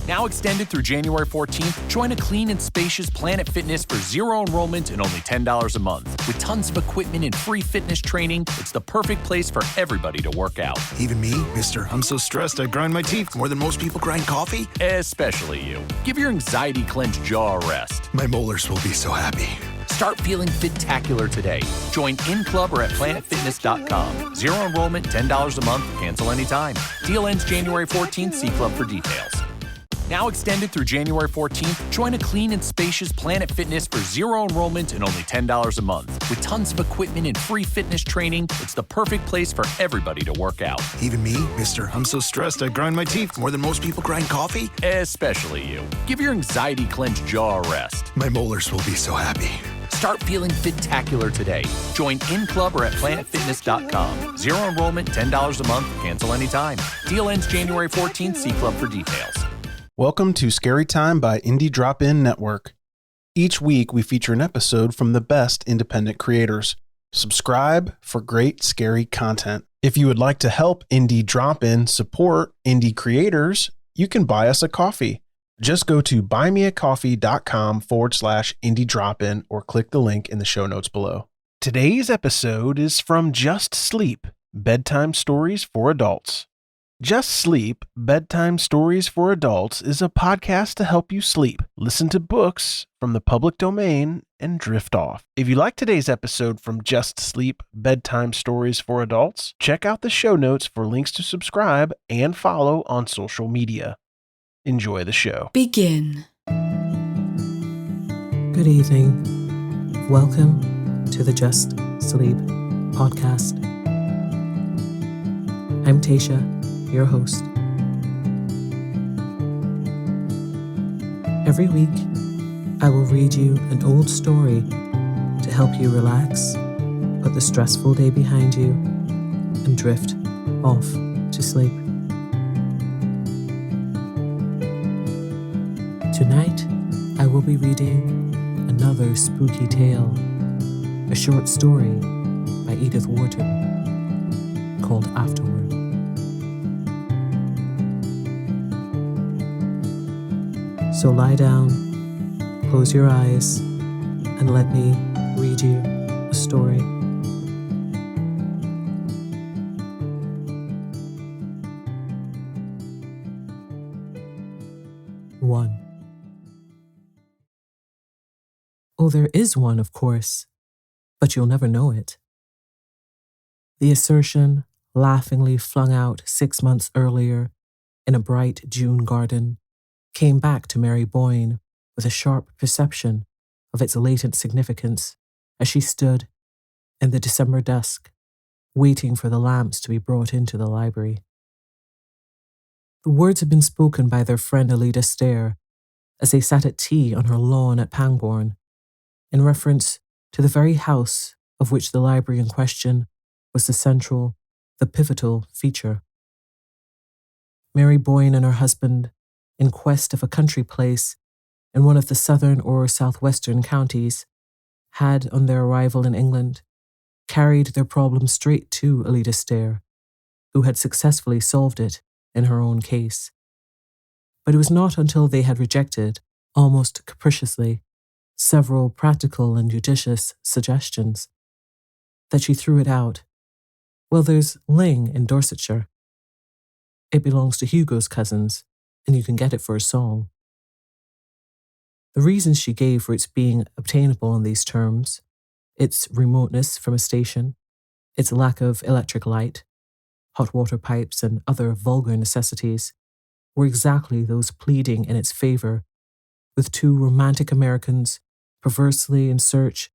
Now extended through January 14th, join a clean and spacious Planet Fitness for zero enrollment and only $10 a month. With tons of equipment and free fitness training, it's the perfect place for everybody to work out. Even me, mister. I'm so stressed I grind my teeth more than most people grind coffee. Especially you. Give your anxiety-clenched jaw a rest. My molars will be so happy. Start feeling fit-tacular today. Join in club or at planetfitness.com. Zero enrollment, $10 a month, cancel anytime. Deal ends January 14th. See club for details. Now extended through January 14th, join a clean and spacious Planet Fitness for zero enrollment and only $10 a month. With tons of equipment and free fitness training, it's the perfect place for everybody to work out. Even me, mister. I'm so stressed I grind my teeth more than most people grind coffee. Especially you. Give your anxiety-clenched jaw a rest. My molars will be so happy. Start feeling fit-tacular today. Join in club or at planetfitness.com. Zero enrollment, $10 a month, cancel anytime. Deal ends January 14th. See club for details. Welcome to Scary Time by Indie Drop-In Network. Each week, we feature an episode from the best independent creators. Subscribe for great scary content. If you would like to help Indie Drop-In support indie creators, you can buy us a coffee. Just go to buymeacoffee.com/indie drop-in or click the link in the show notes below. Today's episode is from Just Sleep, Bedtime Stories for Adults. Just Sleep, Bedtime Stories for Adults is a podcast to help you sleep, listen to books from the public domain, and drift off. If you like today's episode from Just Sleep, Bedtime Stories for Adults, check out the show notes for links to subscribe and follow on social media. Enjoy the show. Begin. Good evening. Welcome to the Just Sleep podcast. I'm Tasha, your host. Every week, I will read you an old story to help you relax, put the stressful day behind you, and drift off to sleep. Tonight, I will be reading another spooky tale, a short story by Edith Wharton called Afterward. So lie down, close your eyes, and let me read you a story. One. Oh, there is one, of course, but you'll never know it. The assertion, laughingly flung out 6 months earlier in a bright June garden, came back to Mary Boyne with a sharp perception of its latent significance as she stood in the December dusk, waiting for the lamps to be brought into the library. The words had been spoken by their friend Alida Stair as they sat at tea on her lawn at Pangbourne, in reference to the very house of which the library in question was the central, the pivotal feature. Mary Boyne and her husband, in quest of a country place in one of the southern or southwestern counties, had, on their arrival in England, carried their problem straight to Alida Stair, who had successfully solved it in her own case. But it was not until they had rejected, almost capriciously, several practical and judicious suggestions that she threw it out. Well, there's Lyng in Dorsetshire. It belongs to Hugo's cousins, and you can get it for a song. The reasons she gave for its being obtainable on these terms, its remoteness from a station, its lack of electric light, hot water pipes, and other vulgar necessities, were exactly those pleading in its favor, with two romantic Americans perversely in search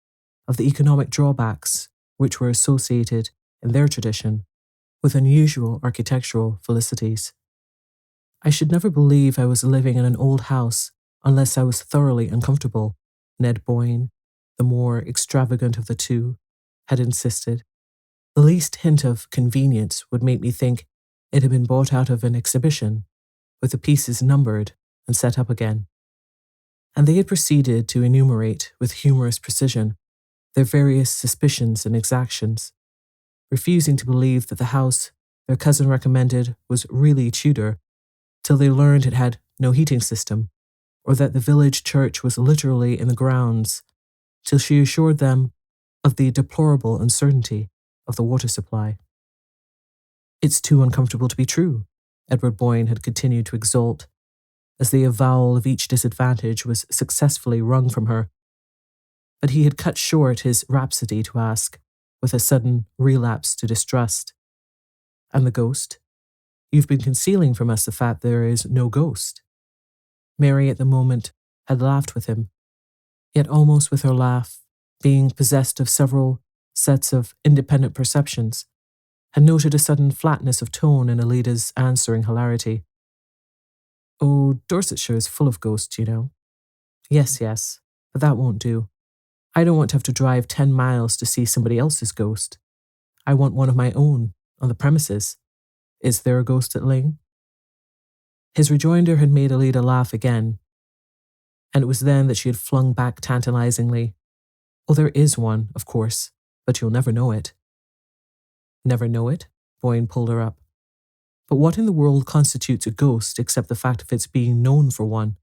of the economic drawbacks which were associated, in their tradition, with unusual architectural felicities. I should never believe I was living in an old house unless I was thoroughly uncomfortable, Ned Boyne, the more extravagant of the two, had insisted. The least hint of convenience would make me think it had been bought out of an exhibition, with the pieces numbered and set up again. And they had proceeded to enumerate with humorous precision their various suspicions and exactions, refusing to believe that the house their cousin recommended was really Tudor, till they learned it had no heating system, or that the village church was literally in the grounds, till she assured them of the deplorable uncertainty of the water supply. It's too uncomfortable to be true, Edward Boyne had continued to exult, as the avowal of each disadvantage was successfully wrung from her. But he had cut short his rhapsody to ask, with a sudden relapse to distrust, "And the ghost? You've been concealing from us the fact there is no ghost." Mary at the moment had laughed with him, yet almost with her laugh, being possessed of several sets of independent perceptions, had noted a sudden flatness of tone in Alida's answering hilarity. "Oh, Dorsetshire is full of ghosts, you know." Yes, but that won't do. I don't want to have to drive 10 miles to see somebody else's ghost. I want one of my own, on the premises. Is there a ghost at Lyng?" His rejoinder had made Alida laugh again, and it was then that she had flung back tantalizingly, "Oh, there is one, of course, but you'll never know it." "Never know it?" Boyne pulled her up. "But what in the world constitutes a ghost except the fact of its being known for one?"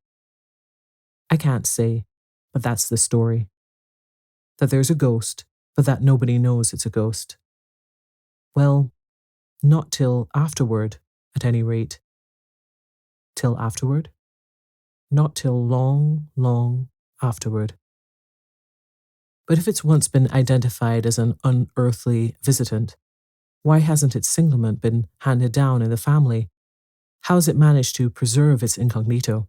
"I can't say, but that's the story. That there's a ghost, but that nobody knows it's a ghost. Well, not till afterward, at any rate." "Till afterward?" "Not till long, long afterward." "But if it's once been identified as an unearthly visitant, why hasn't its singlement been handed down in the family? How has it managed to preserve its incognito?"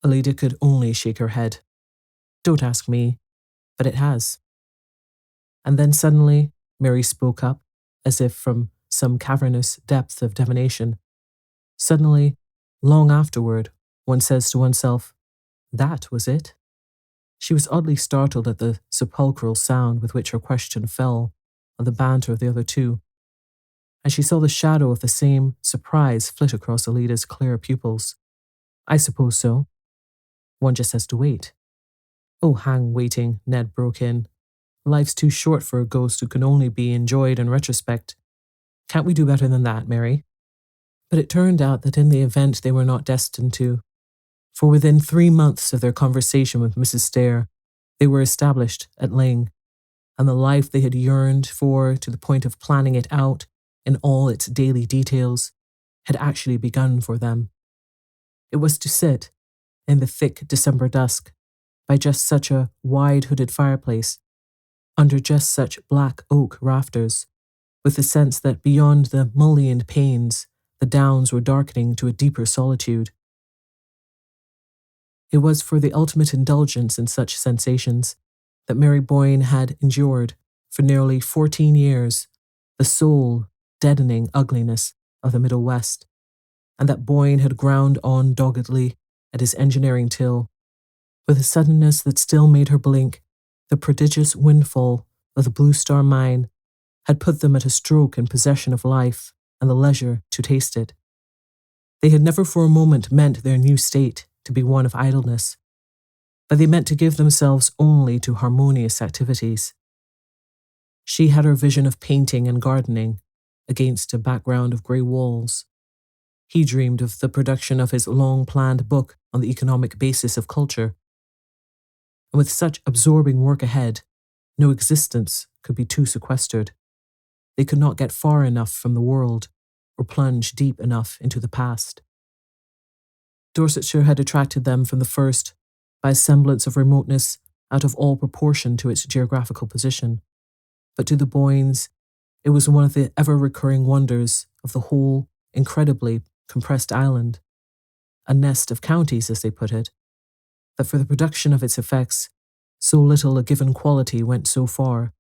Alida could only shake her head. "Don't ask me, but it has." And then suddenly, Mary spoke up, as if from some cavernous depth of divination. Suddenly, long afterward, one says to oneself, that was it. She was oddly startled at the sepulchral sound with which her question fell on the banter of the other two, and she saw the shadow of the same surprise flit across Alida's clear pupils. "I suppose so. One just has to wait." "Oh, hang waiting," Ned broke in. "Life's too short for a ghost who can only be enjoyed in retrospect. Can't we do better than that, Mary?" But it turned out that in the event they were not destined to, for within 3 months of their conversation with Mrs. Stair, they were established at Lyng, and the life they had yearned for to the point of planning it out in all its daily details had actually begun for them. It was to sit, in the thick December dusk, by just such a wide-hooded fireplace, under just such black oak rafters, with the sense that beyond the mullioned panes, the downs were darkening to a deeper solitude. It was for the ultimate indulgence in such sensations that Mary Boyne had endured, for nearly 14 years, the soul-deadening ugliness of the Middle West, and that Boyne had ground on doggedly at his engineering till, with a suddenness that still made her blink. The prodigious windfall of the Blue Star Mine had put them at a stroke in possession of life and the leisure to taste it. They had never for a moment meant their new state to be one of idleness, but they meant to give themselves only to harmonious activities. She had her vision of painting and gardening against a background of grey walls. He dreamed of the production of his long-planned book on the economic basis of culture. And with such absorbing work ahead, no existence could be too sequestered. They could not get far enough from the world or plunge deep enough into the past. Dorsetshire had attracted them from the first by a semblance of remoteness out of all proportion to its geographical position. But to the Boynes, it was one of the ever-recurring wonders of the whole incredibly compressed island, a nest of counties, as they put it, that for the production of its effects, so little a given quality went so far,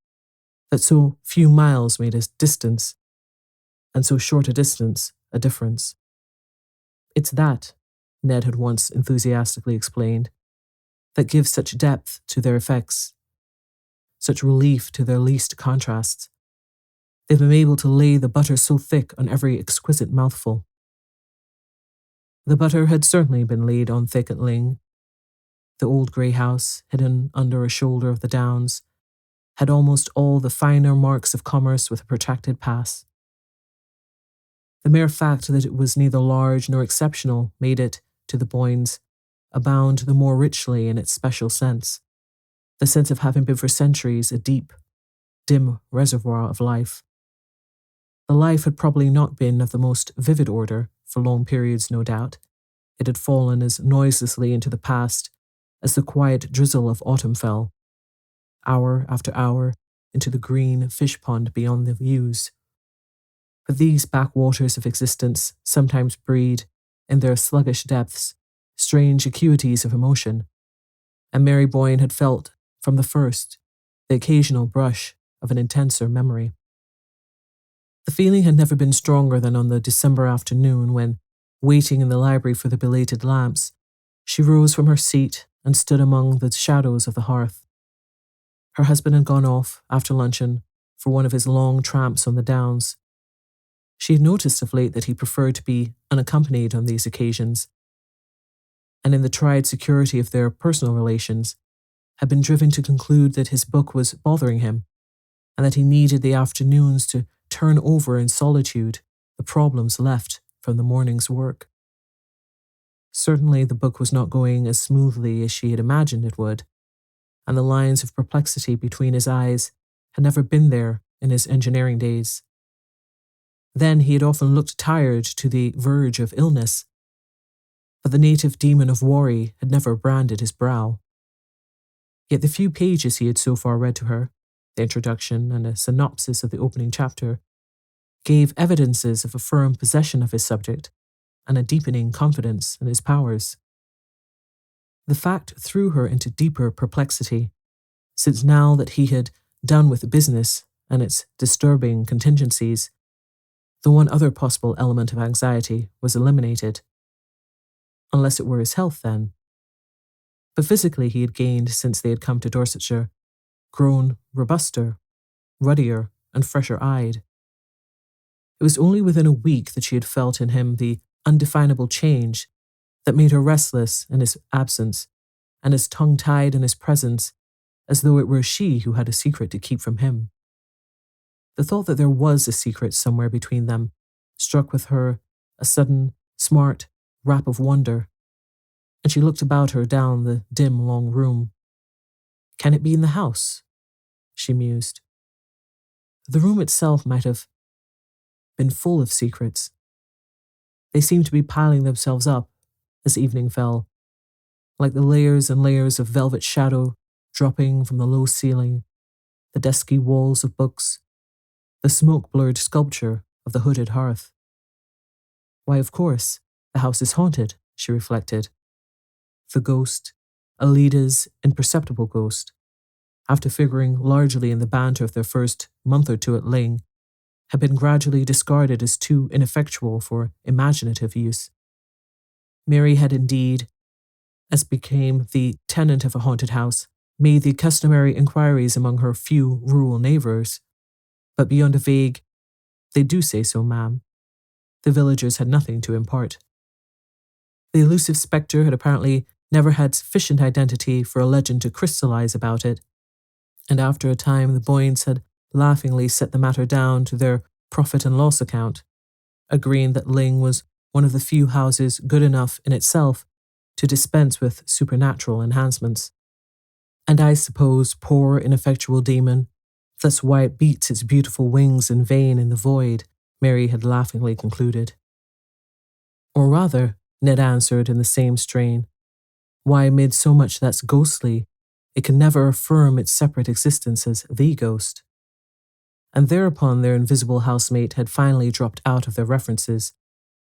that so few miles made a distance, and so short a distance a difference. "It's that," Ned had once enthusiastically explained, "that gives such depth to their effects, such relief to their least contrasts. They've been able to lay the butter so thick on every exquisite mouthful." The butter had certainly been laid on thick at Lyng. The old grey house, hidden under a shoulder of the downs, had almost all the finer marks of commerce with a protracted past. The mere fact that it was neither large nor exceptional made it, to the Boynes, abound the more richly in its special sense, the sense of having been for centuries a deep, dim reservoir of life. The life had probably not been of the most vivid order, for long periods no doubt. It had fallen as noiselessly into the past as the quiet drizzle of autumn fell, hour after hour, into the green fish pond beyond the yews. But these backwaters of existence sometimes breed, in their sluggish depths, strange acuities of emotion, and Mary Boyne had felt, from the first, the occasional brush of an intenser memory. The feeling had never been stronger than on the December afternoon when, waiting in the library for the belated lamps, she rose from her seat and stood among the shadows of the hearth. Her husband had gone off, after luncheon, for one of his long tramps on the downs. She had noticed of late that he preferred to be unaccompanied on these occasions, and in the tried security of their personal relations, had been driven to conclude that his book was bothering him, and that he needed the afternoons to turn over in solitude the problems left from the morning's work. Certainly the book was not going as smoothly as she had imagined it would, and the lines of perplexity between his eyes had never been there in his engineering days. Then he had often looked tired to the verge of illness, but the native demon of worry had never branded his brow. Yet the few pages he had so far read to her, the introduction and a synopsis of the opening chapter, gave evidences of a firm possession of his subject and a deepening confidence in his powers. The fact threw her into deeper perplexity, since now that he had done with the business and its disturbing contingencies, the one other possible element of anxiety was eliminated. Unless it were his health, then. But physically he had gained since they had come to Dorsetshire, grown robuster, ruddier, and fresher-eyed. It was only within a week that she had felt in him the undefinable change that made her restless in his absence and as tongue-tied in his presence as though it were she who had a secret to keep from him. The thought that there was a secret somewhere between them struck with her a sudden, smart rap of wonder, and she looked about her down the dim, long room. Can it be in the house? She mused. The room itself might have been full of secrets. They seemed to be piling themselves up as evening fell, like the layers and layers of velvet shadow dropping from the low ceiling, the dusky walls of books, the smoke-blurred sculpture of the hooded hearth. Why, of course, the house is haunted, she reflected. The ghost, Alida's imperceptible ghost, after figuring largely in the banter of their first month or two at Lyng, had been gradually discarded as too ineffectual for imaginative use. Mary had indeed, as became the tenant of a haunted house, made the customary inquiries among her few rural neighbours, but beyond a vague, "They do say so, ma'am," the villagers had nothing to impart. The elusive spectre had apparently never had sufficient identity for a legend to crystallize about it, and after a time the Boynes had laughingly set the matter down to their profit and loss account, agreeing that Lyng was one of the few houses good enough in itself to dispense with supernatural enhancements. And I suppose, poor ineffectual demon, that's why it beats its beautiful wings in vain in the void, Mary had laughingly concluded. Or rather, Ned answered in the same strain, why amid so much that's ghostly, it can never affirm its separate existence as the ghost. And thereupon their invisible housemate had finally dropped out of their references,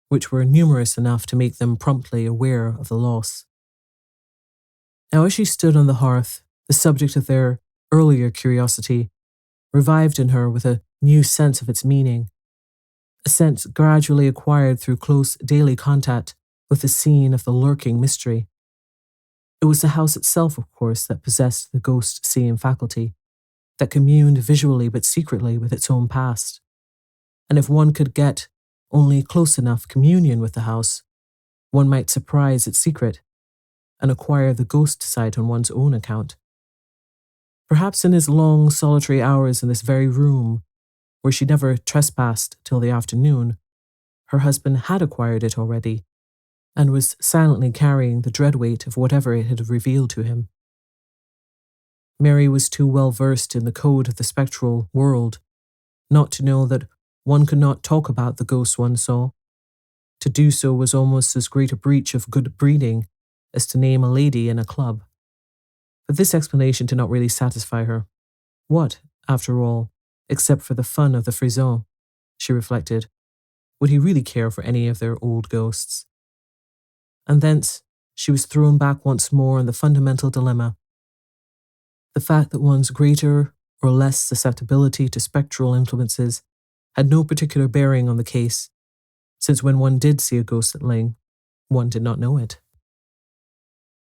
which were numerous enough to make them promptly aware of the loss. Now as she stood on the hearth, the subject of their earlier curiosity revived in her with a new sense of its meaning, a sense gradually acquired through close daily contact with the scene of the lurking mystery. It was the house itself, of course, that possessed the ghost-seeing faculty, that communed visually but secretly with its own past. And if one could get only close enough communion with the house, one might surprise its secret and acquire the ghost sight on one's own account. Perhaps in his long solitary hours in this very room, where she never trespassed till the afternoon, her husband had acquired it already and was silently carrying the dread weight of whatever it had revealed to him. Mary was too well versed in the code of the spectral world not to know that one could not talk about the ghosts one saw. To do so was almost as great a breach of good breeding as to name a lady in a club. But this explanation did not really satisfy her. What, after all, except for the fun of the frisson, she reflected, would he really care for any of their old ghosts? And thence she was thrown back once more on the fundamental dilemma. The fact that one's greater or less susceptibility to spectral influences had no particular bearing on the case, since when one did see a ghost at Lyng, one did not know it.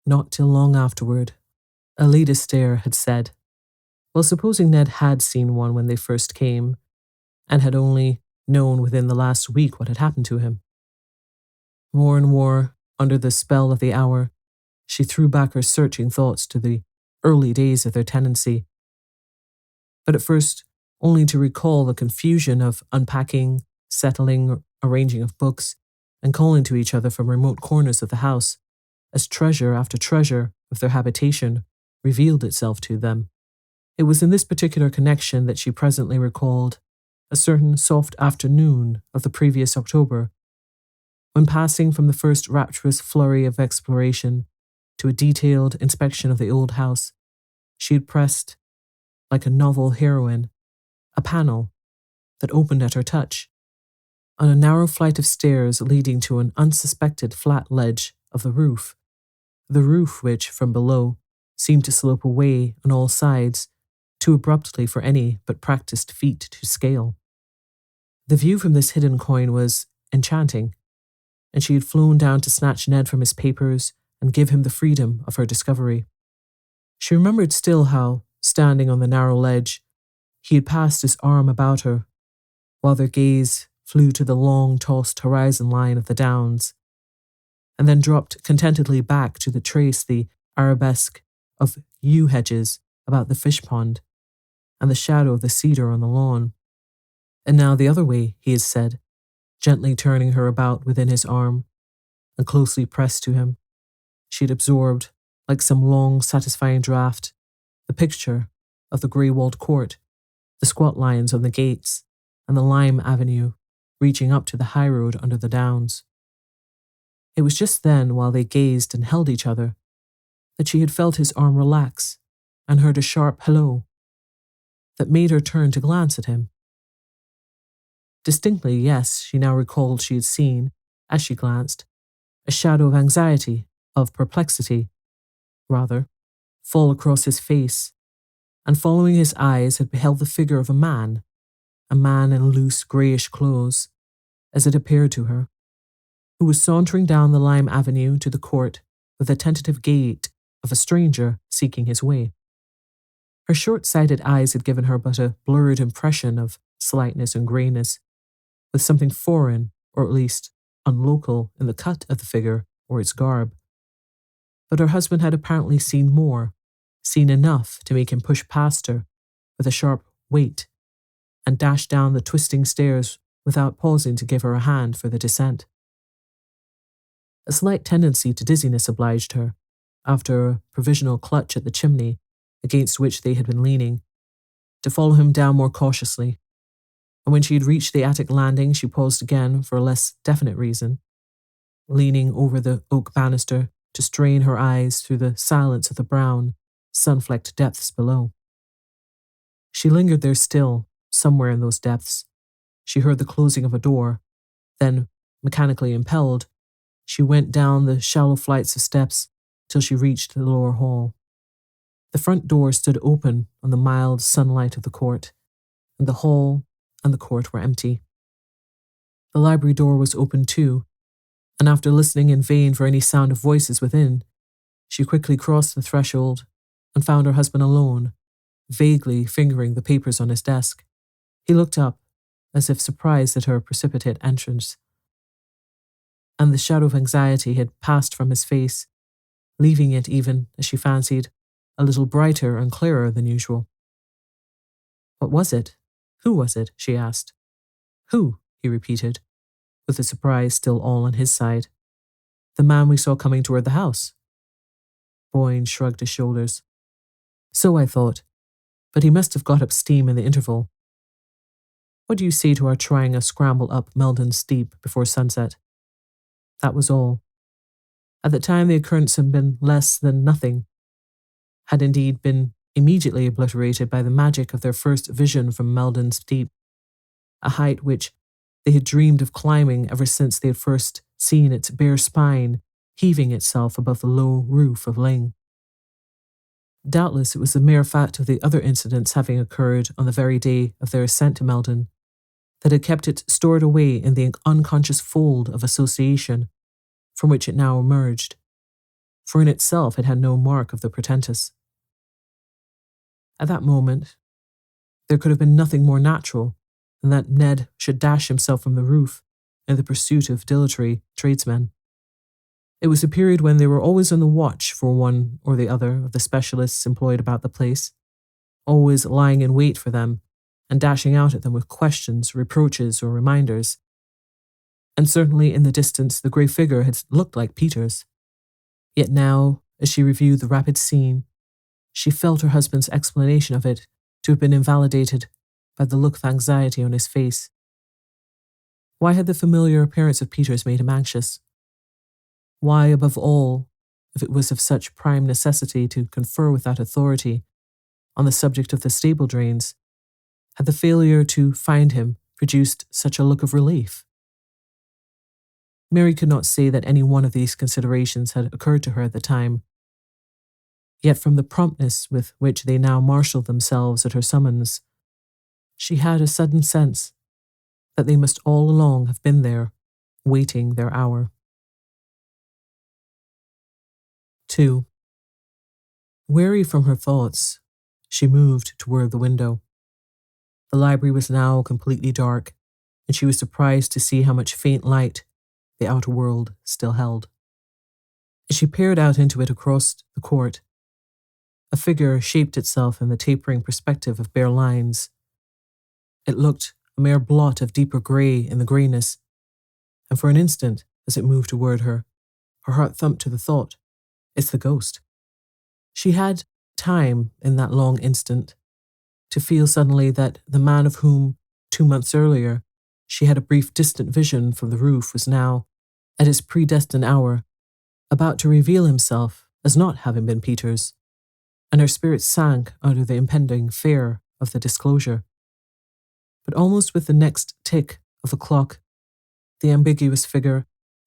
Not till long afterward, Alida Stair had said, well, supposing Ned had seen one when they first came, and had only known within the last week what had happened to him. More and more, under the spell of the hour, she threw back her searching thoughts to the early days of their tenancy, but at first only to recall the confusion of unpacking, settling, arranging of books, and calling to each other from remote corners of the house, as treasure after treasure of their habitation revealed itself to them. It was in this particular connection that she presently recalled a certain soft afternoon of the previous October, when passing from the first rapturous flurry of exploration to a detailed inspection of the old house, she had pressed, like a novel heroine, a panel that opened at her touch, on a narrow flight of stairs leading to an unsuspected flat ledge of the roof which, from below, seemed to slope away on all sides, too abruptly for any but practiced feet to scale. The view from this hidden coign was enchanting, and she had flown down to snatch Ned from his papers and give him the freedom of her discovery. She remembered still how, standing on the narrow ledge, he had passed his arm about her, while their gaze flew to the long-tossed horizon line of the downs, and then dropped contentedly back to trace the arabesque of yew hedges about the fish pond, and the shadow of the cedar on the lawn. And now the other way, he had said, gently turning her about within his arm, and closely pressed to him. She had absorbed, like some long, satisfying draught, the picture of the grey-walled court, the squat lions on the gates, and the lime avenue reaching up to the high road under the downs. It was just then, while they gazed and held each other, that she had felt his arm relax and heard a sharp hello that made her turn to glance at him. Distinctly, yes, she now recalled she had seen, as she glanced, a shadow of anxiety, of perplexity, rather, fall across his face, and following his eyes had beheld the figure of a man in loose greyish clothes, as it appeared to her, who was sauntering down the lime avenue to the court with the tentative gait of a stranger seeking his way. Her short-sighted eyes had given her but a blurred impression of slightness and greyness, with something foreign, or at least unlocal, in the cut of the figure or its garb. But her husband had apparently seen more, seen enough to make him push past her with a sharp wait, and dash down the twisting stairs without pausing to give her a hand for the descent. A slight tendency to dizziness obliged her, after a provisional clutch at the chimney against which they had been leaning, to follow him down more cautiously, and when she had reached the attic landing, she paused again for a less definite reason, leaning over the oak banister to strain her eyes through the silence of the brown, sun-flecked depths below. She lingered there still, somewhere in those depths. She heard the closing of a door, then, mechanically impelled, she went down the shallow flights of steps till she reached the lower hall. The front door stood open on the mild sunlight of the court, and the hall and the court were empty. The library door was open too, and after listening in vain for any sound of voices within, she quickly crossed the threshold and found her husband alone, vaguely fingering the papers on his desk. He looked up, as if surprised at her precipitate entrance, and the shadow of anxiety had passed from his face, leaving it even, as she fancied, a little brighter and clearer than usual. What was it? Who was it? She asked. Who? He repeated, with the surprise still all on his side. The man we saw coming toward the house. Boyne shrugged his shoulders. So I thought, but he must have got up steam in the interval. What do you say to our trying a scramble up Meldon Steep before sunset? That was all. At the time the occurrence had been less than nothing, had indeed been immediately obliterated by the magic of their first vision from Meldon Steep, a height which they had dreamed of climbing ever since they had first seen its bare spine heaving itself above the low roof of Lyng. Doubtless it was the mere fact of the other incidents having occurred on the very day of their ascent to Meldon that had kept it stored away in the unconscious fold of association from which it now emerged, for in itself it had no mark of the portentous. At that moment, there could have been nothing more natural than that Ned should dash himself from the roof in the pursuit of dilatory tradesmen. It was a period when they were always on the watch for one or the other of the specialists employed about the place, always lying in wait for them and dashing out at them with questions, reproaches, or reminders. And certainly in the distance the grey figure had looked like Peter's. Yet now, as she reviewed the rapid scene, she felt her husband's explanation of it to have been invalidated by the look of anxiety on his face. Why had the familiar appearance of Peter's made him anxious? Why, above all, if it was of such prime necessity to confer with that authority on the subject of the stable drains, had the failure to find him produced such a look of relief? Mary could not say that any one of these considerations had occurred to her at the time. Yet from the promptness with which they now marshalled themselves at her summons, she had a sudden sense that they must all along have been there, waiting their hour. 2. Weary from her thoughts, she moved toward the window. The library was now completely dark, and she was surprised to see how much faint light the outer world still held. As she peered out into it across the court, a figure shaped itself in the tapering perspective of bare lines. It looked a mere blot of deeper grey in the greyness, and for an instant, as it moved toward her heart thumped to the thought, it's the ghost. She had time in that long instant to feel suddenly that the man of whom, 2 months earlier, she had a brief distant vision from the roof was now, at his predestined hour, about to reveal himself as not having been Peter's, and her spirit sank under the impending fear of the disclosure. But almost with the next tick of the clock, the ambiguous figure,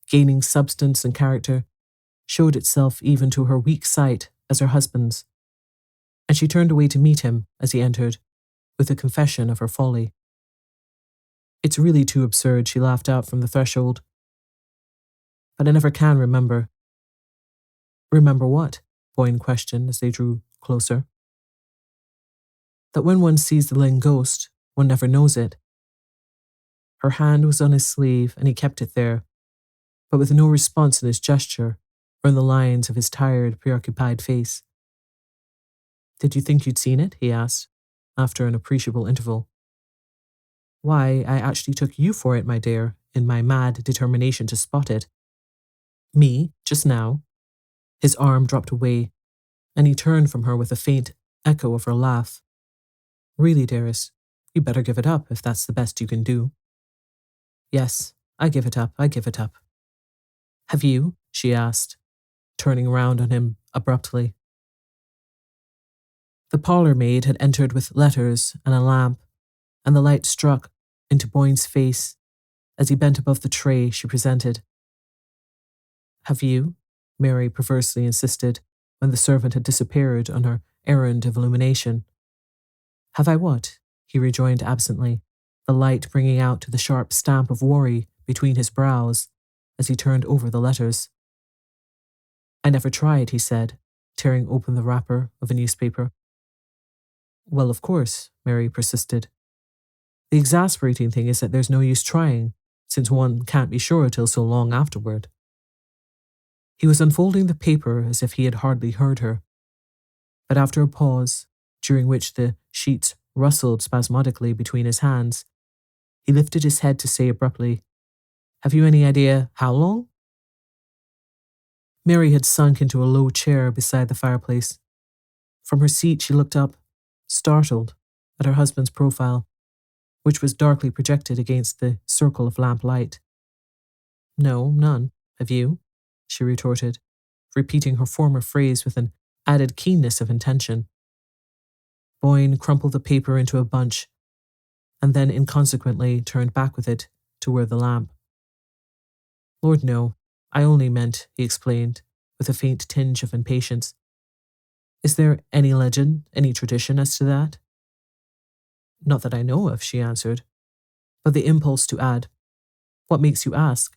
gaining substance and character, showed itself even to her weak sight as her husband's, and she turned away to meet him as he entered, with a confession of her folly. It's really too absurd, she laughed out from the threshold. But I never can remember. Remember what? Boyne questioned as they drew closer. That when one sees the Lyng ghost, one never knows it. Her hand was on his sleeve, and he kept it there, but with no response in his gesture or in the lines of his tired, preoccupied face. Did you think you'd seen it? He asked, after an appreciable interval. Why, I actually took you for it, my dear, in my mad determination to spot it. Me, just now. His arm dropped away, and he turned from her with a faint echo of her laugh. Really, dearest, you better give it up if that's the best you can do. Yes, I give it up. Have you? She asked, turning round on him abruptly. The parlour maid had entered with letters and a lamp, and the light struck into Boyne's face as he bent above the tray she presented. Have you? Mary perversely insisted when the servant had disappeared on her errand of illumination. Have I what? He rejoined absently, the light bringing out the sharp stamp of worry between his brows as he turned over the letters. I never tried, he said, tearing open the wrapper of a newspaper. Well, of course, Mary persisted. The exasperating thing is that there's no use trying, since one can't be sure till so long afterward. He was unfolding the paper as if he had hardly heard her. But after a pause, during which the sheets rustled spasmodically between his hands, he lifted his head to say abruptly, Have you any idea how long? Mary had sunk into a low chair beside the fireplace. From her seat, she looked up, startled, at her husband's profile, which was darkly projected against the circle of lamplight. No, none. Have you? She retorted, repeating her former phrase with an added keenness of intention. Boyne crumpled the paper into a bunch, and then inconsequently turned back with it toward the lamp. Lord, no. I only meant, he explained, with a faint tinge of impatience. Is there any legend, any tradition as to that? Not that I know of, she answered, but the impulse to add, what makes you ask,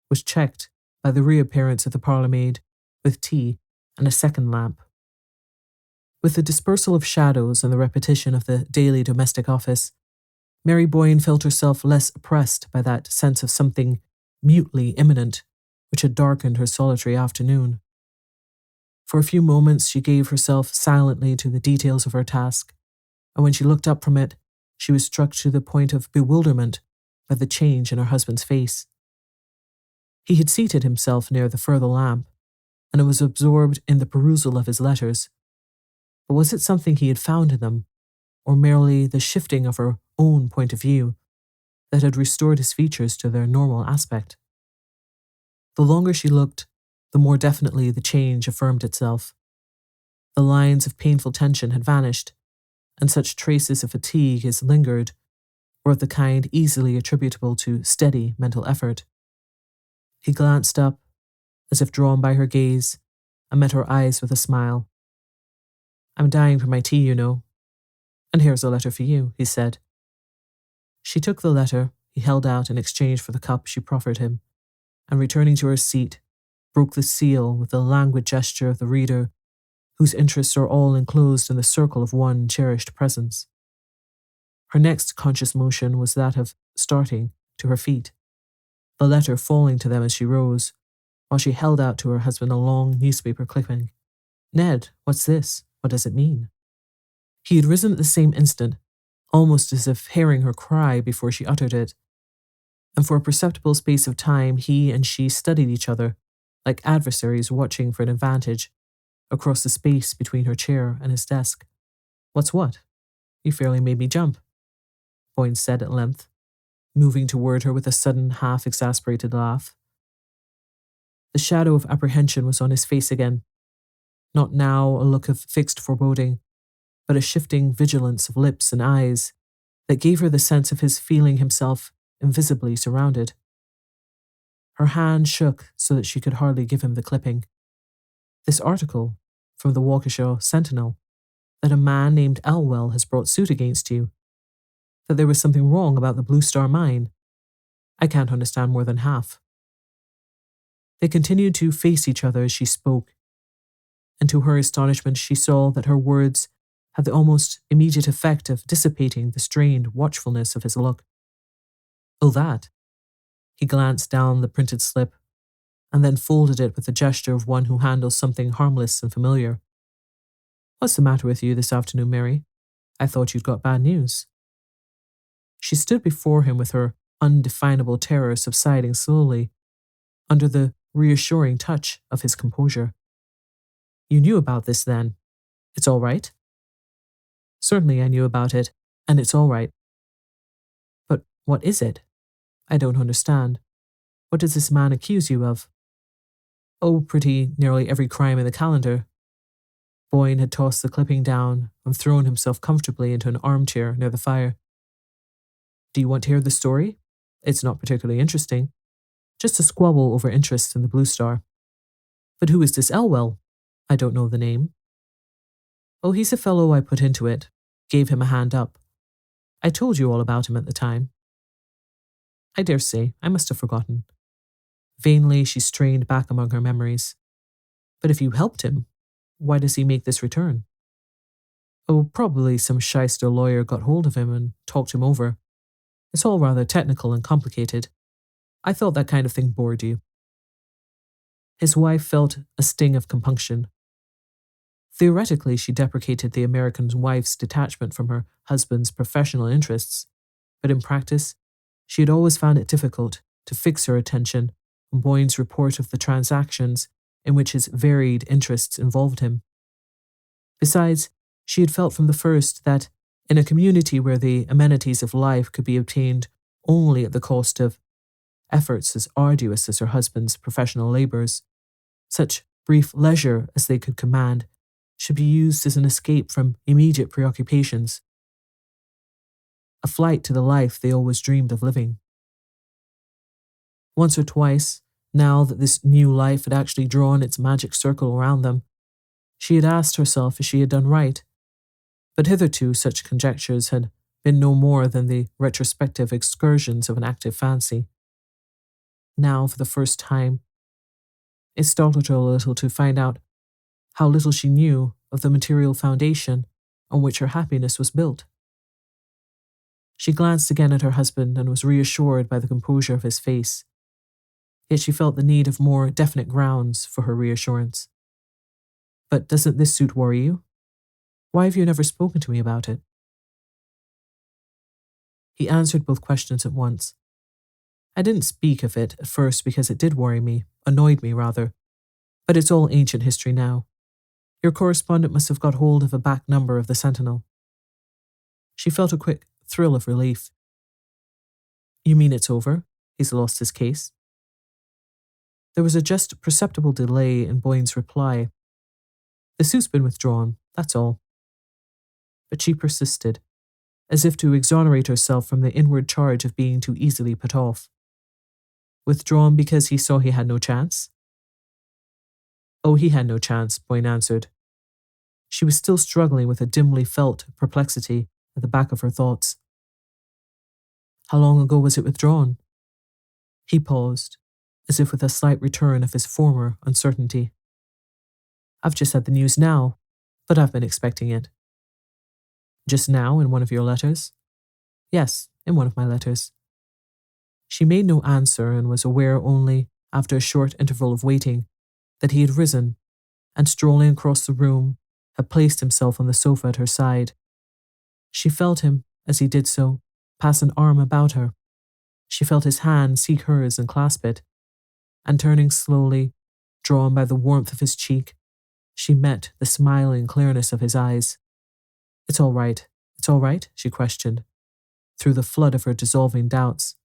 was checked by the reappearance of the parlour-maid with tea and a second lamp. With the dispersal of shadows and the repetition of the daily domestic office, Mary Boyne felt herself less oppressed by that sense of something mutely imminent which had darkened her solitary afternoon. For a few moments she gave herself silently to the details of her task, and when she looked up from it, she was struck to the point of bewilderment by the change in her husband's face. He had seated himself near the further lamp, and was absorbed in the perusal of his letters. But was it something he had found in them, or merely the shifting of her own point of view, that had restored his features to their normal aspect? The longer she looked, the more definitely the change affirmed itself. The lines of painful tension had vanished, and such traces of fatigue as lingered were of the kind easily attributable to steady mental effort. He glanced up, as if drawn by her gaze, and met her eyes with a smile. I'm dying for my tea, you know. And here's a letter for you, he said. She took the letter he held out in exchange for the cup she proffered him, and returning to her seat, broke the seal with the languid gesture of the reader whose interests are all enclosed in the circle of one cherished presence. Her next conscious motion was that of starting to her feet, the letter falling to them as she rose, while she held out to her husband a long newspaper clipping. Ned, what's this? What does it mean? He had risen at the same instant, almost as if hearing her cry before she uttered it, and for a perceptible space of time he and she studied each other, like adversaries watching for an advantage, across the space between her chair and his desk. What's what? You fairly made me jump, Boyne said at length, moving toward her with a sudden half-exasperated laugh. The shadow of apprehension was on his face again, not now a look of fixed foreboding, but a shifting vigilance of lips and eyes that gave her the sense of his feeling himself invisibly surrounded. Her hand shook so that she could hardly give him the clipping. This article from the Waukesha Sentinel, that a man named Elwell has brought suit against you, that there was something wrong about the Blue Star Mine. I can't understand more than half. They continued to face each other as she spoke, and to her astonishment she saw that her words had the almost immediate effect of dissipating the strained watchfulness of his look. Oh, that. He glanced down the printed slip, and then folded it with the gesture of one who handles something harmless and familiar. What's the matter with you this afternoon, Mary? I thought you'd got bad news. She stood before him with her undefinable terror subsiding slowly, under the reassuring touch of his composure. You knew about this then. It's all right? Certainly I knew about it, and it's all right. But what is it? I don't understand. What does this man accuse you of? Oh, pretty nearly every crime in the calendar. Boyne had tossed the clipping down and thrown himself comfortably into an armchair near the fire. Do you want to hear the story? It's not particularly interesting. Just a squabble over interest in the Blue Star. But who is this Elwell? I don't know the name. Oh, he's a fellow I put into it. Gave him a hand up. I told you all about him at the time. I dare say, I must have forgotten. Vainly she strained back among her memories. But if you helped him, why does he make this return? Oh, probably some shyster lawyer got hold of him and talked him over. It's all rather technical and complicated. I thought that kind of thing bored you. His wife felt a sting of compunction. Theoretically, she deprecated the American wife's detachment from her husband's professional interests, but in practice, she had always found it difficult to fix her attention on Boyne's report of the transactions in which his varied interests involved him. Besides, she had felt from the first that, in a community where the amenities of life could be obtained only at the cost of efforts as arduous as her husband's professional labours, such brief leisure as they could command should be used as an escape from immediate preoccupations, a flight to the life they always dreamed of living. Once or twice, now that this new life had actually drawn its magic circle around them, she had asked herself if she had done right, but hitherto such conjectures had been no more than the retrospective excursions of an active fancy. Now, for the first time, it startled her a little to find out how little she knew of the material foundation on which her happiness was built. She glanced again at her husband and was reassured by the composure of his face. Yet she felt the need of more definite grounds for her reassurance. "But doesn't this suit worry you? Why have you never spoken to me about it?" He answered both questions at once. "I didn't speak of it at first because it did worry me, annoyed me rather, but it's all ancient history now. Your correspondent must have got hold of a back number of the Sentinel." She felt a quick thrill of relief. "You mean it's over? He's lost his case?" There was a just perceptible delay in Boyne's reply. "The suit's been withdrawn, that's all." But she persisted, as if to exonerate herself from the inward charge of being too easily put off. "Withdrawn because he saw he had no chance?" "Oh, he had no chance," Boyne answered. She was still struggling with a dimly felt perplexity at the back of her thoughts. "How long ago was it withdrawn?" He paused, as if with a slight return of his former uncertainty. "I've just had the news now, but I've been expecting it." "Just now, in one of your letters?" "Yes, in one of my letters." She made no answer and was aware only, after a short interval of waiting, that he had risen and, strolling across the room, had placed himself on the sofa at her side. She felt him, as he did so, pass an arm about her. She felt his hand seek hers and clasp it, and turning slowly, drawn by the warmth of his cheek, she met the smiling clearness of his eyes. It's all right, she questioned, through the flood of her dissolving doubts.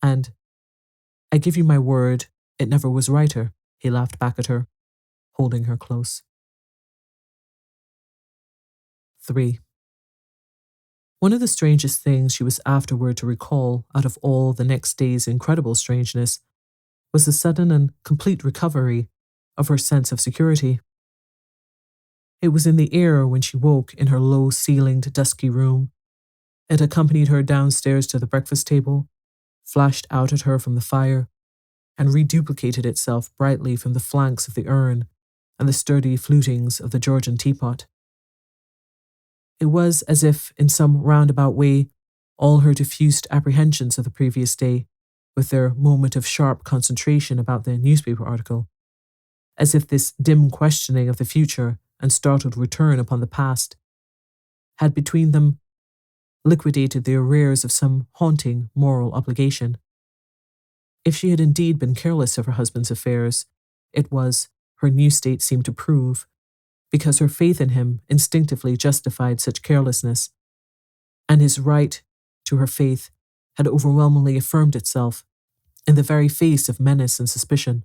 "And I give you my word, it never was righter," he laughed back at her, holding her close. 3. One of the strangest things she was afterward to recall out of all the next day's incredible strangeness was the sudden and complete recovery of her sense of security. It was in the air when she woke in her low-ceilinged, dusky room. It accompanied her downstairs to the breakfast table, flashed out at her from the fire, and reduplicated itself brightly from the flanks of the urn and the sturdy flutings of the Georgian teapot. It was as if, in some roundabout way, all her diffused apprehensions of the previous day, with their moment of sharp concentration about the newspaper article, as if this dim questioning of the future and startled return upon the past had between them liquidated the arrears of some haunting moral obligation. If she had indeed been careless of her husband's affairs, it was, her new state seemed to prove, because her faith in him instinctively justified such carelessness, and his right to her faith had overwhelmingly affirmed itself in the very face of menace and suspicion.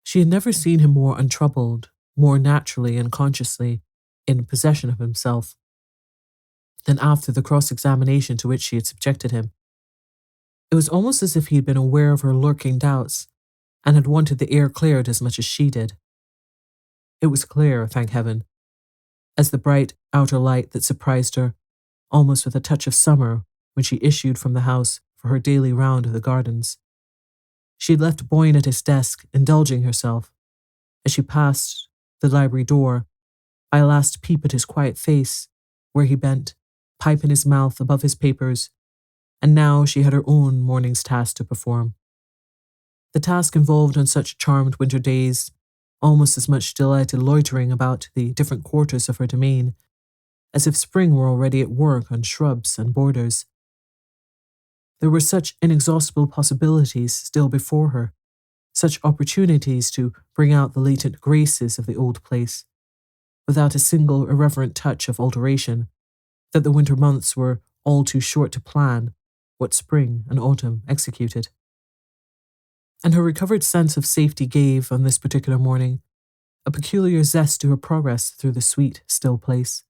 She had never seen him more untroubled, more naturally and consciously in possession of himself, than after the cross-examination to which she had subjected him. It was almost as if he had been aware of her lurking doubts and had wanted the air cleared as much as she did. It was clear, thank heaven, as the bright outer light that surprised her, almost with a touch of summer, when she issued from the house for her daily round of the gardens. She had left Boyne at his desk, indulging herself, as she passed the library door, by a last peep at his quiet face, where he bent, pipe in his mouth above his papers, and now she had her own morning's task to perform. The task involved on such charmed winter days almost as much delighted loitering about the different quarters of her domain, as if spring were already at work on shrubs and borders. There were such inexhaustible possibilities still before her, such opportunities to bring out the latent graces of the old place, without a single irreverent touch of alteration, that the winter months were all too short to plan what spring and autumn executed. And her recovered sense of safety gave, on this particular morning, a peculiar zest to her progress through the sweet, still place.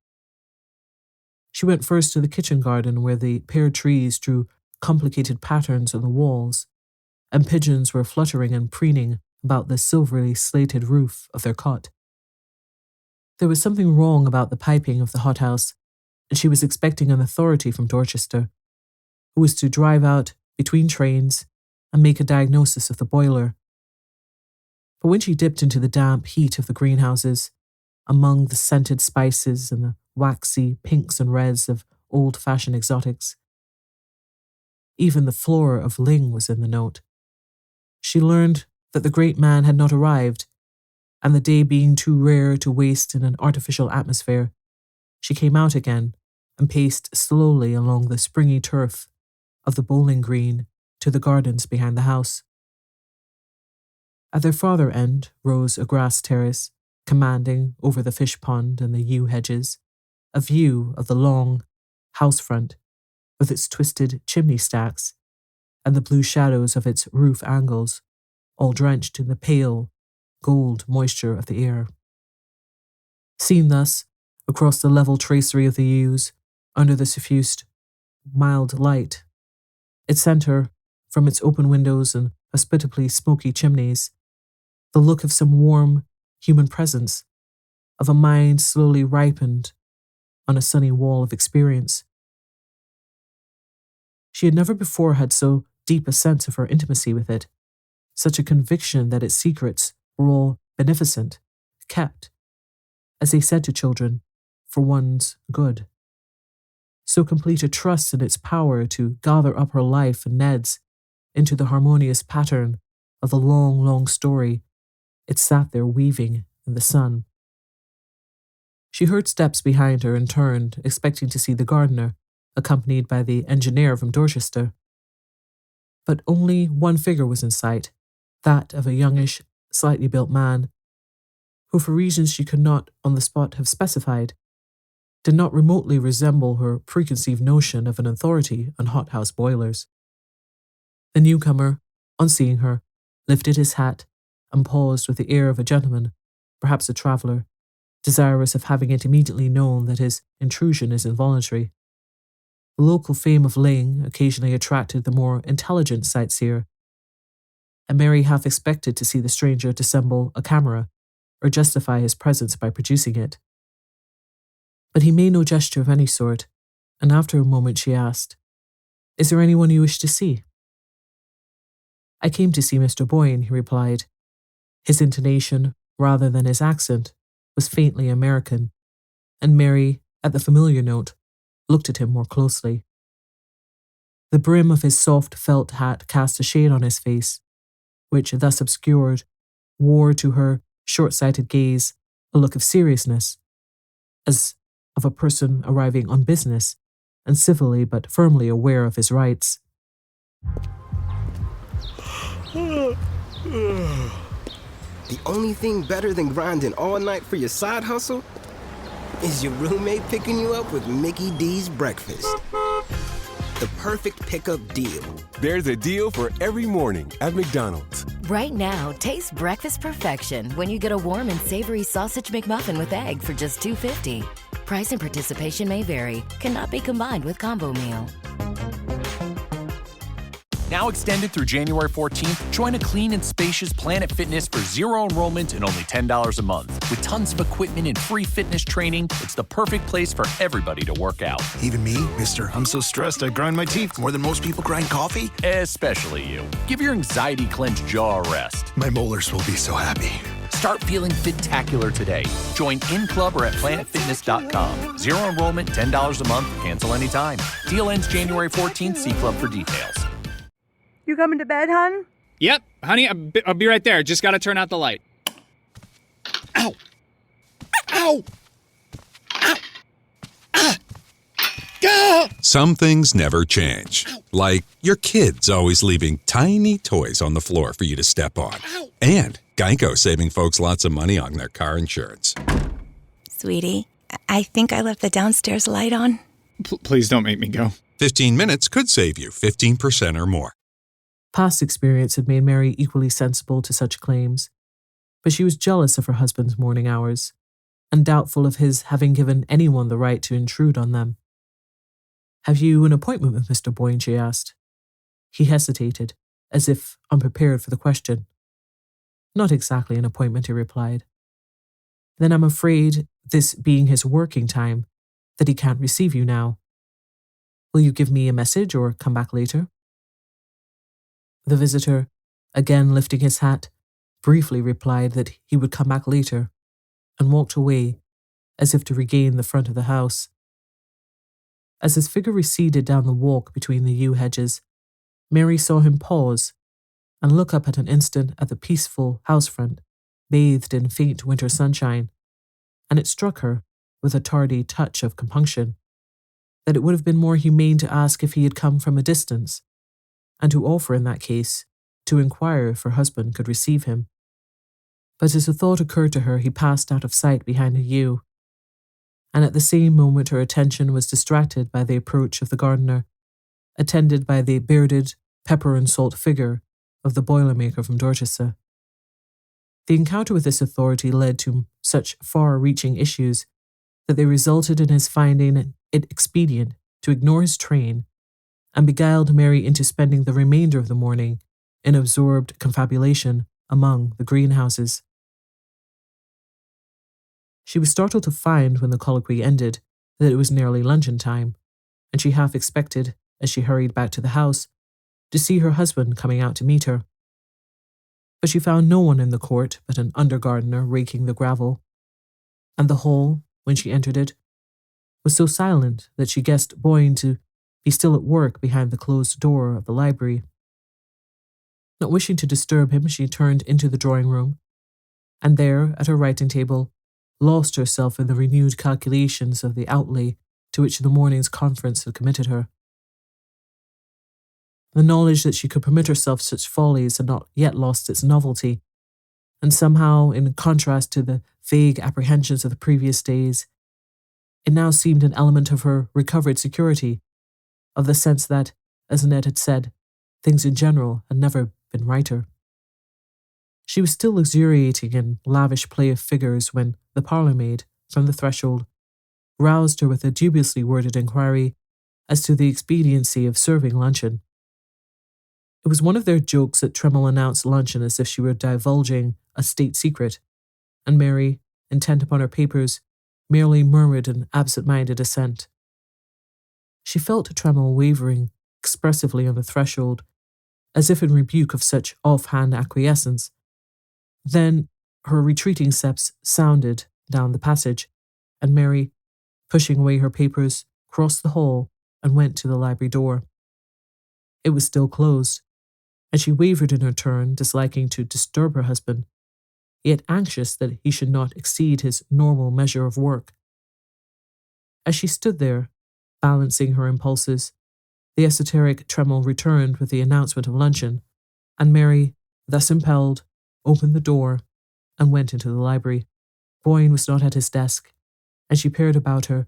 She went first to the kitchen garden, where the pear trees drew complicated patterns on the walls, and pigeons were fluttering and preening about the silvery slated roof of their cot. There was something wrong about the piping of the hothouse, and she was expecting an authority from Dorsetshire, who was to drive out between trains and make a diagnosis of the boiler. But when she dipped into the damp heat of the greenhouses, among the scented spices and the waxy pinks and reds of old-fashioned exotics, even the flora of Lyng was in the note. She learned that the great man had not arrived, and the day being too rare to waste in an artificial atmosphere, she came out again and paced slowly along the springy turf of the bowling green to the gardens behind the house. At their farther end rose a grass terrace, commanding over the fish pond and the yew hedges, a view of the long house front with its twisted chimney stacks and the blue shadows of its roof angles, all drenched in the pale, gold moisture of the air. Seen thus, across the level tracery of the yews, under the suffused, mild light, it sent her, from its open windows and hospitably smoky chimneys, the look of some warm human presence, of a mind slowly ripened on a sunny wall of experience. She had never before had so deep a sense of her intimacy with it, such a conviction that its secrets were all beneficent, kept, as they said to children, for one's good. So complete a trust in its power to gather up her life and Ned's into the harmonious pattern of the long, long story it sat there weaving in the sun. She heard steps behind her and turned, expecting to see the gardener, accompanied by the engineer from Dorsetshire. But only one figure was in sight, that of a youngish, slightly built man, who, for reasons she could not on the spot have specified, did not remotely resemble her preconceived notion of an authority on hothouse boilers. The newcomer, on seeing her, lifted his hat and paused with the air of a gentleman, perhaps a traveller, desirous of having it immediately known that his intrusion is involuntary. The local fame of Lyng occasionally attracted the more intelligent sightseer, and Mary half expected to see the stranger dissemble a camera or justify his presence by producing it. But he made no gesture of any sort, and after a moment she asked, "Is there anyone you wish to see?" "I came to see Mr. Boyne," he replied. His intonation, rather than his accent, was faintly American, and Mary, at the familiar note, looked at him more closely. The brim of his soft felt hat cast a shade on his face, which, thus obscured, wore to her short-sighted gaze a look of seriousness, as of a person arriving on business and civilly but firmly aware of his rights. The only thing better than grinding all night for your side hustle is your roommate picking you up with Mickey D's breakfast. The perfect pickup deal. There's a deal for every morning at McDonald's. Right now, taste breakfast perfection when you get a warm and savory sausage McMuffin with egg for just $2.50. Price and participation may vary. Cannot be combined with combo meal. Now extended through January 14th, join a clean and spacious Planet Fitness for zero enrollment and only $10 a month. With tons of equipment and free fitness training, it's the perfect place for everybody to work out. Even me, mister, I'm so stressed I grind my teeth more than most people grind coffee. Especially you. Give your anxiety-clenched jaw a rest. My molars will be so happy. Start feeling fit-tacular today. Join in club or at planetfitness.com. Zero enrollment, $10 a month, cancel anytime. Deal ends January 14th. See club for details. You coming to bed, hon? Yep, honey, I'll be right there. Just gotta turn out the light. Ow! Ow! Ow! Ah! Some things never change. Like your kids always leaving tiny toys on the floor for you to step on. And Geico saving folks lots of money on their car insurance. Sweetie, I think I left the downstairs light on. Please don't make me go. 15 minutes could save you 15% or more. Past experience had made Mary equally sensible to such claims, but she was jealous of her husband's morning hours and doubtful of his having given anyone the right to intrude on them. "Have you an appointment with Mr. Boyne?" she asked. He hesitated, as if unprepared for the question. "Not exactly an appointment," he replied. "Then I'm afraid, this being his working time, that he can't receive you now. Will you give me a message or come back later?" The visitor, again lifting his hat, briefly replied that he would come back later, and walked away, as if to regain the front of the house. As his figure receded down the walk between the yew hedges, Mary saw him pause and look up at an instant at the peaceful house front, bathed in faint winter sunshine, and it struck her, with a tardy touch of compunction, that it would have been more humane to ask if he had come from a distance, and to offer in that case to inquire if her husband could receive him. But as the thought occurred to her, he passed out of sight behind a yew, and at the same moment her attention was distracted by the approach of the gardener, attended by the bearded, pepper and salt figure of the boilermaker from Dorsetshire. The encounter with this authority led to such far-reaching issues that they resulted in his finding it expedient to ignore his train and beguiled Mary into spending the remainder of the morning in absorbed confabulation among the greenhouses. She was startled to find, when the colloquy ended, that it was nearly luncheon time, and she half expected, as she hurried back to the house, to see her husband coming out to meet her. But she found no one in the court but an under-gardener raking the gravel, and the hall, when she entered it, was so silent that she guessed Boyne to be still at work behind the closed door of the library. Not wishing to disturb him, she turned into the drawing-room, and there, at her writing table, lost herself in the renewed calculations of the outlay to which the morning's conference had committed her. The knowledge that she could permit herself such follies had not yet lost its novelty, and somehow, in contrast to the vague apprehensions of the previous days, it now seemed an element of her recovered security, of the sense that, as Ned had said, things in general had never been righter. She was still luxuriating in lavish play of figures when the parlour-maid, from the threshold, roused her with a dubiously worded inquiry as to the expediency of serving luncheon. It was one of their jokes that Tremble announced luncheon as if she were divulging a state secret, and Mary, intent upon her papers, merely murmured an absent-minded assent. She felt Tremble wavering expressively on the threshold, as if in rebuke of such off-hand acquiescence. Then her retreating steps sounded down the passage, and Mary, pushing away her papers, crossed the hall and went to the library door. It was still closed, and she wavered in her turn, disliking to disturb her husband, yet anxious that he should not exceed his normal measure of work. As she stood there, balancing her impulses, the esoteric Tremble returned with the announcement of luncheon, and Mary, thus impelled, opened the door and went into the library. Boyne was not at his desk, and she peered about her,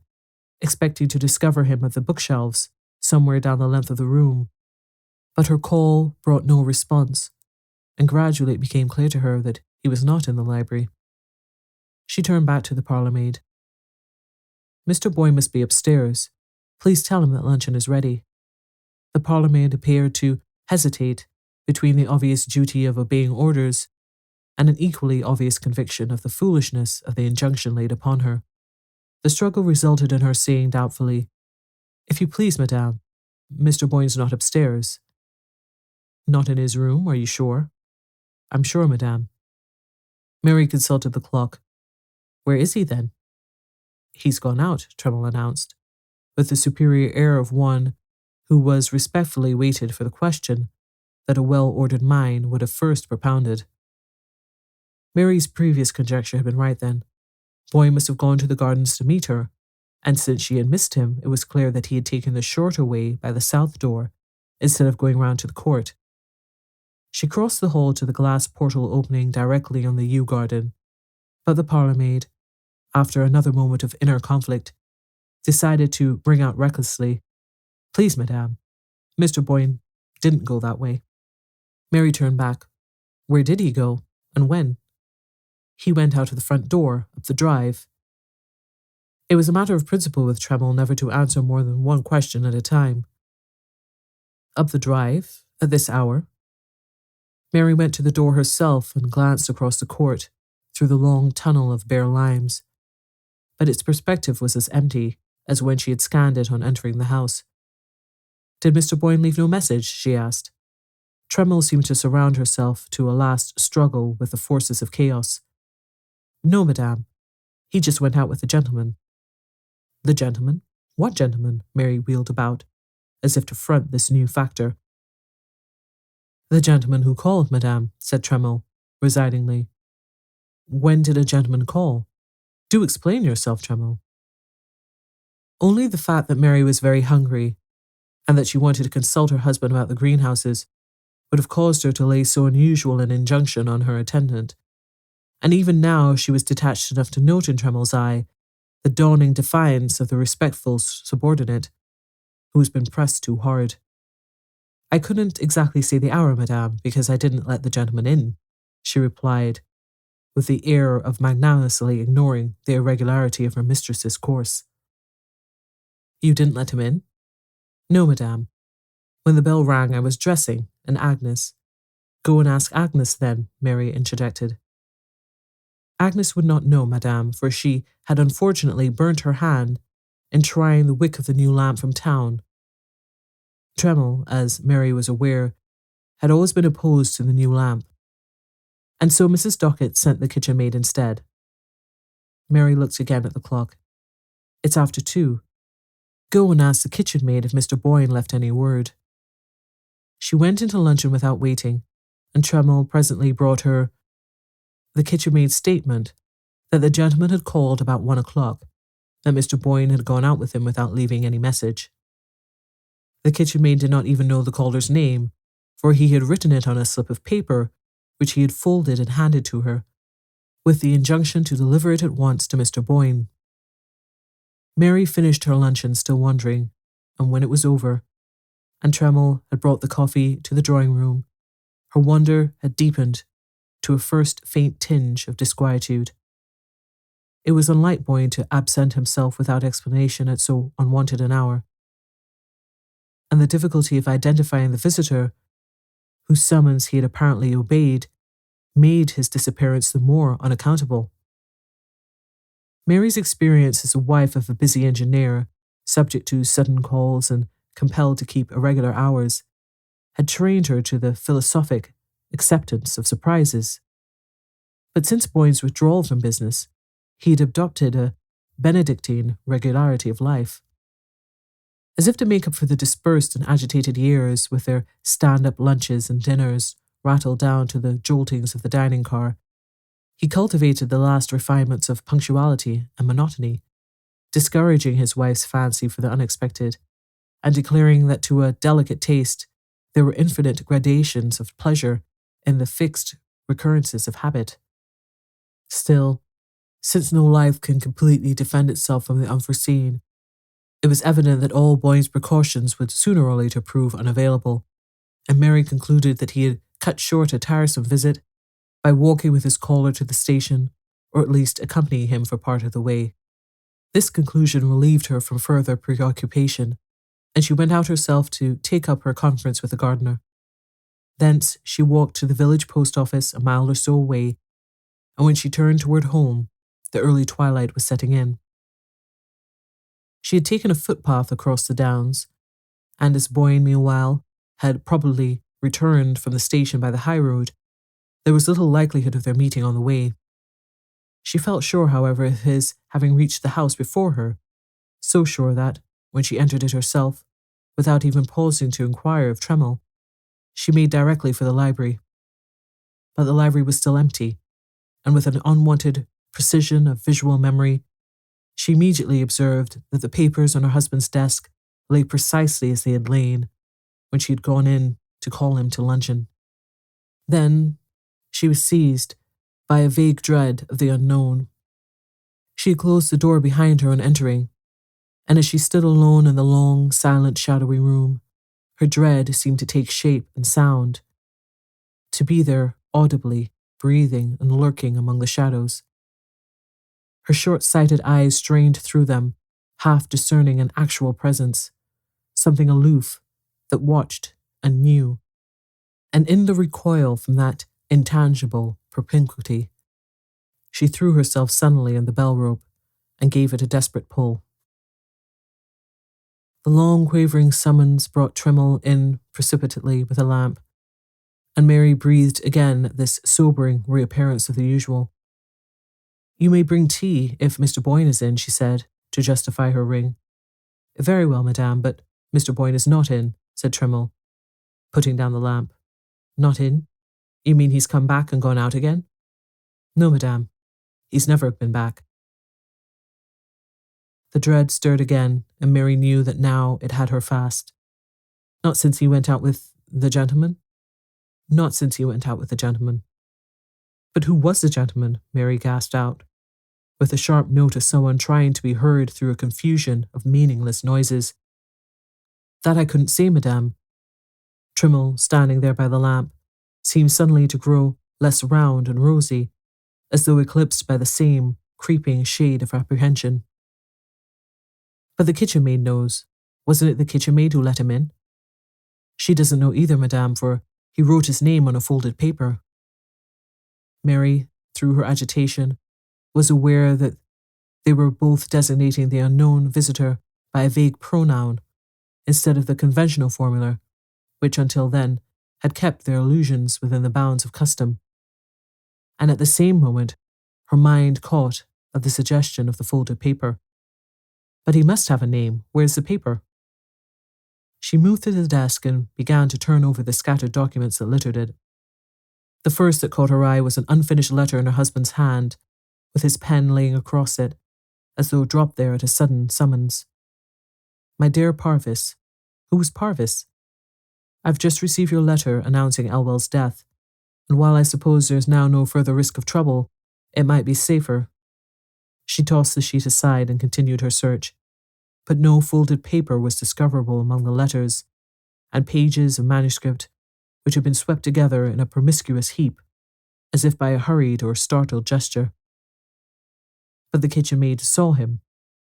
expecting to discover him at the bookshelves somewhere down the length of the room. But her call brought no response, and gradually it became clear to her that he was not in the library. She turned back to the parlour-maid. "Mr. Boyne must be upstairs. Please tell him that luncheon is ready." The parlour-maid appeared to hesitate between the obvious duty of obeying orders and an equally obvious conviction of the foolishness of the injunction laid upon her. The struggle resulted in her saying doubtfully, "If you please, madame, Mr. Boyne's not upstairs." "Not in his room, are you sure?" "I'm sure, madame." Mary consulted the clock. "Where is he, then?" "He's gone out," Tremble announced, with the superior air of one who was respectfully waited for the question that a well-ordered mind would have first propounded. Mary's previous conjecture had been right, then. Boyne must have gone to the gardens to meet her, and since she had missed him, it was clear that he had taken the shorter way by the south door instead of going round to the court. She crossed the hall to the glass portal opening directly on the yew garden, but the parlour-maid, after another moment of inner conflict, decided to bring out recklessly, "Please, madame, Mr. Boyne didn't go that way." Mary turned back. Where did he go, and when? He went out of the front door, up the drive. It was a matter of principle with Tremel never to answer more than one question at a time. Up the drive, at this hour? Mary went to the door herself and glanced across the court, through the long tunnel of bare limes. But its perspective was as empty as when she had scanned it on entering the house. "Did Mr. Boyne leave no message?" she asked. Tremel seemed to surround herself to a last struggle with the forces of chaos. "No, madame. He just went out with the gentleman." "The gentleman? What gentleman?" Mary wheeled about, as if to front this new factor. "The gentleman who called, madame," said Tremel, resigningly. "When did a gentleman call? Do explain yourself, Tremel." Only the fact that Mary was very hungry, and that she wanted to consult her husband about the greenhouses, would have caused her to lay so unusual an injunction on her attendant. And even now she was detached enough to note in Tremel's eye the dawning defiance of the respectful subordinate who has been pressed too hard. "I couldn't exactly say the hour, madame, because I didn't let the gentleman in," she replied, with the air of magnanimously ignoring the irregularity of her mistress's course. "You didn't let him in?" "No, madame. When the bell rang, I was dressing, and Agnes—" "Go and ask Agnes, then," Mary interjected. "Agnes would not know, madame, for she had unfortunately burnt her hand in trying the wick of the new lamp from town." Tremel, as Mary was aware, had always been opposed to the new lamp, and so Mrs. Dockett sent the kitchen maid instead. Mary looked again at the clock. "It's after 2. Go and ask the kitchen maid if Mr. Boyne left any word." She went into luncheon without waiting, and Tremel presently brought her the kitchen maid's statement that the gentleman had called about 1 o'clock, that Mr. Boyne had gone out with him without leaving any message. The kitchen maid did not even know the caller's name, for he had written it on a slip of paper, which he had folded and handed to her, with the injunction to deliver it at once to Mr. Boyne. Mary finished her luncheon still wondering, and when it was over, and Tremel had brought the coffee to the drawing room, her wonder had deepened to a first faint tinge of disquietude. It was unlike Boyne to absent himself without explanation at so unwonted an hour, and the difficulty of identifying the visitor, whose summons he had apparently obeyed, made his disappearance the more unaccountable. Mary's experience as a wife of a busy engineer, subject to sudden calls and compelled to keep irregular hours, had trained her to the philosophic acceptance of surprises. But since Boyne's withdrawal from business, he had adopted a Benedictine regularity of life. As if to make up for the dispersed and agitated years with their stand-up lunches and dinners rattled down to the joltings of the dining car, he cultivated the last refinements of punctuality and monotony, discouraging his wife's fancy for the unexpected, and declaring that to a delicate taste there were infinite gradations of pleasure in the fixed recurrences of habit. Still, since no life can completely defend itself from the unforeseen, it was evident that all Boyne's precautions would sooner or later prove unavailable, and Mary concluded that he had cut short a tiresome visit by walking with his caller to the station, or at least accompanying him for part of the way. This conclusion relieved her from further preoccupation, and she went out herself to take up her conference with the gardener. Thence she walked to the village post office a mile or so away, and when she turned toward home, the early twilight was setting in. She had taken a footpath across the downs, and as Boyne, meanwhile, had probably returned from the station by the high road, there was little likelihood of their meeting on the way. She felt sure, however, of his having reached the house before her, so sure that, when she entered it herself, without even pausing to inquire of Tremel, she made directly for the library. But the library was still empty, and with an unwonted precision of visual memory, She immediately observed that the papers on her husband's desk lay precisely as they had lain when she had gone in to call him to luncheon. Then she was seized by a vague dread of the unknown. She had closed the door behind her on entering, and as she stood alone in the long, silent, shadowy room, her dread seemed to take shape and sound, to be there audibly, breathing and lurking among the shadows. Her short-sighted eyes strained through them, half discerning an actual presence, something aloof that watched and knew. And in the recoil from that intangible propinquity, she threw herself suddenly on the bell rope and gave it a desperate pull. The long, quavering summons brought Trimmel in precipitately with a lamp, and Mary breathed again at this sobering reappearance of the usual. "You may bring tea if Mr. Boyne is in," she said, to justify her ring. "Very well, madame, but Mr. Boyne is not in," said Trimmel, putting down the lamp. "Not in? You mean he's come back and gone out again?" "No, madame. He's never been back." The dread stirred again, and Mary knew that now it had her fast. "Not since he went out with the gentleman?" "Not since he went out with the gentleman." "But who was the gentleman?" Mary gasped out, with the sharp note of someone trying to be heard through a confusion of meaningless noises. "That I couldn't say, madame." Trimmel, standing there by the lamp, seemed suddenly to grow less round and rosy, as though eclipsed by the same creeping shade of apprehension. "But the kitchen maid knows. Wasn't it the kitchen maid who let him in?" "She doesn't know either, madame, for he wrote his name on a folded paper." Mary, through her agitation, was aware that they were both designating the unknown visitor by a vague pronoun instead of the conventional formula, which until then had kept their allusions within the bounds of custom. And at the same moment, her mind caught at the suggestion of the folded paper. "But he must have a name. Where's the paper?" She moved to the desk and began to turn over the scattered documents that littered it. The first that caught her eye was an unfinished letter in her husband's hand, with his pen laying across it, as though dropped there at a sudden summons. "My dear Parvis." Who was Parvis? "I've just received your letter announcing Elwell's death, and while I suppose there's now no further risk of trouble, it might be safer." She tossed the sheet aside and continued her search, but no folded paper was discoverable among the letters and pages of manuscript which had been swept together in a promiscuous heap, as if by a hurried or startled gesture. But the kitchen maid saw him.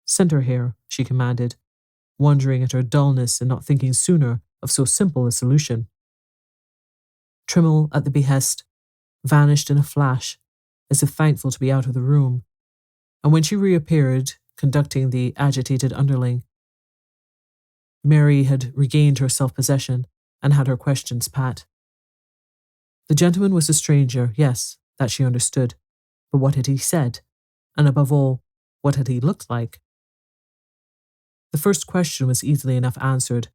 "Send her here," she commanded, wondering at her dullness in not thinking sooner of so simple a solution. Trimmel, at the behest, vanished in a flash, as if thankful to be out of the room, and when she reappeared, conducting the agitated underling, Mary had regained her self-possession and had her questions pat. The gentleman was a stranger, yes, that she understood, but what had he said? And above all, what had he looked like? The first question was easily enough answered,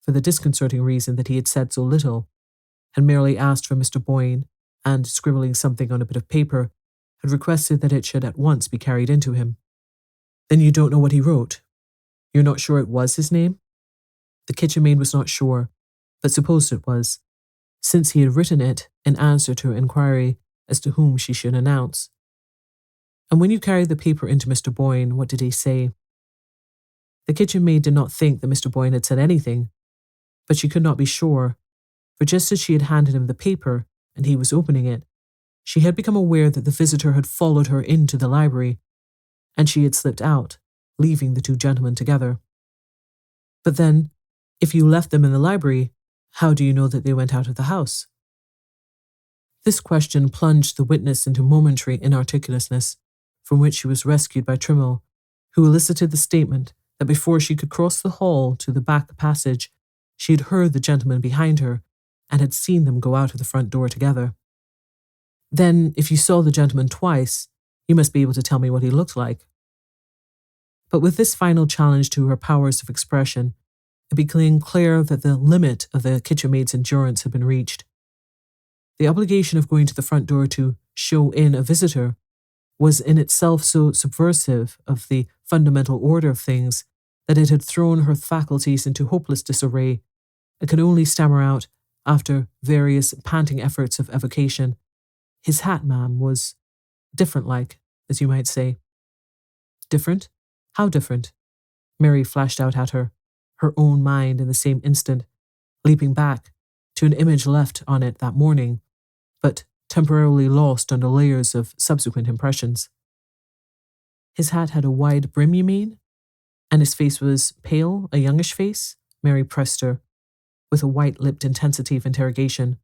for the disconcerting reason that he had said so little, had merely asked for Mr. Boyne, and, scribbling something on a bit of paper, had requested that it should at once be carried into him. "Then you don't know what he wrote? You're not sure it was his name?" The kitchen maid was not sure, but supposed it was, since he had written it in answer to her inquiry as to whom she should announce. "And when you carried the paper into Mr. Boyne, what did he say?" The kitchen maid did not think that Mr. Boyne had said anything, but she could not be sure, for just as she had handed him the paper and he was opening it, she had become aware that the visitor had followed her into the library, and she had slipped out, leaving the two gentlemen together. "But then, if you left them in the library, how do you know that they went out of the house?" This question plunged the witness into momentary inarticulateness, from which she was rescued by Trimmel, who elicited the statement that before she could cross the hall to the back passage, she had heard the gentleman behind her and had seen them go out of the front door together. "Then, if you saw the gentleman twice, you must be able to tell me what he looked like." But with this final challenge to her powers of expression, it became clear that the limit of the kitchen maid's endurance had been reached. The obligation of going to the front door to show in a visitor was in itself so subversive of the fundamental order of things that it had thrown her faculties into hopeless disarray, and could only stammer out, after various panting efforts of evocation, "His hat, ma'am, was different-like, as you might say." Different? How different? Mary flashed out at her, her own mind in the same instant, leaping back to an image left on it that morning, but temporarily lost under layers of subsequent impressions. "His hat had a wide brim, you mean? And his face was pale, a youngish face?" Mary pressed her, with a white-lipped intensity of interrogation.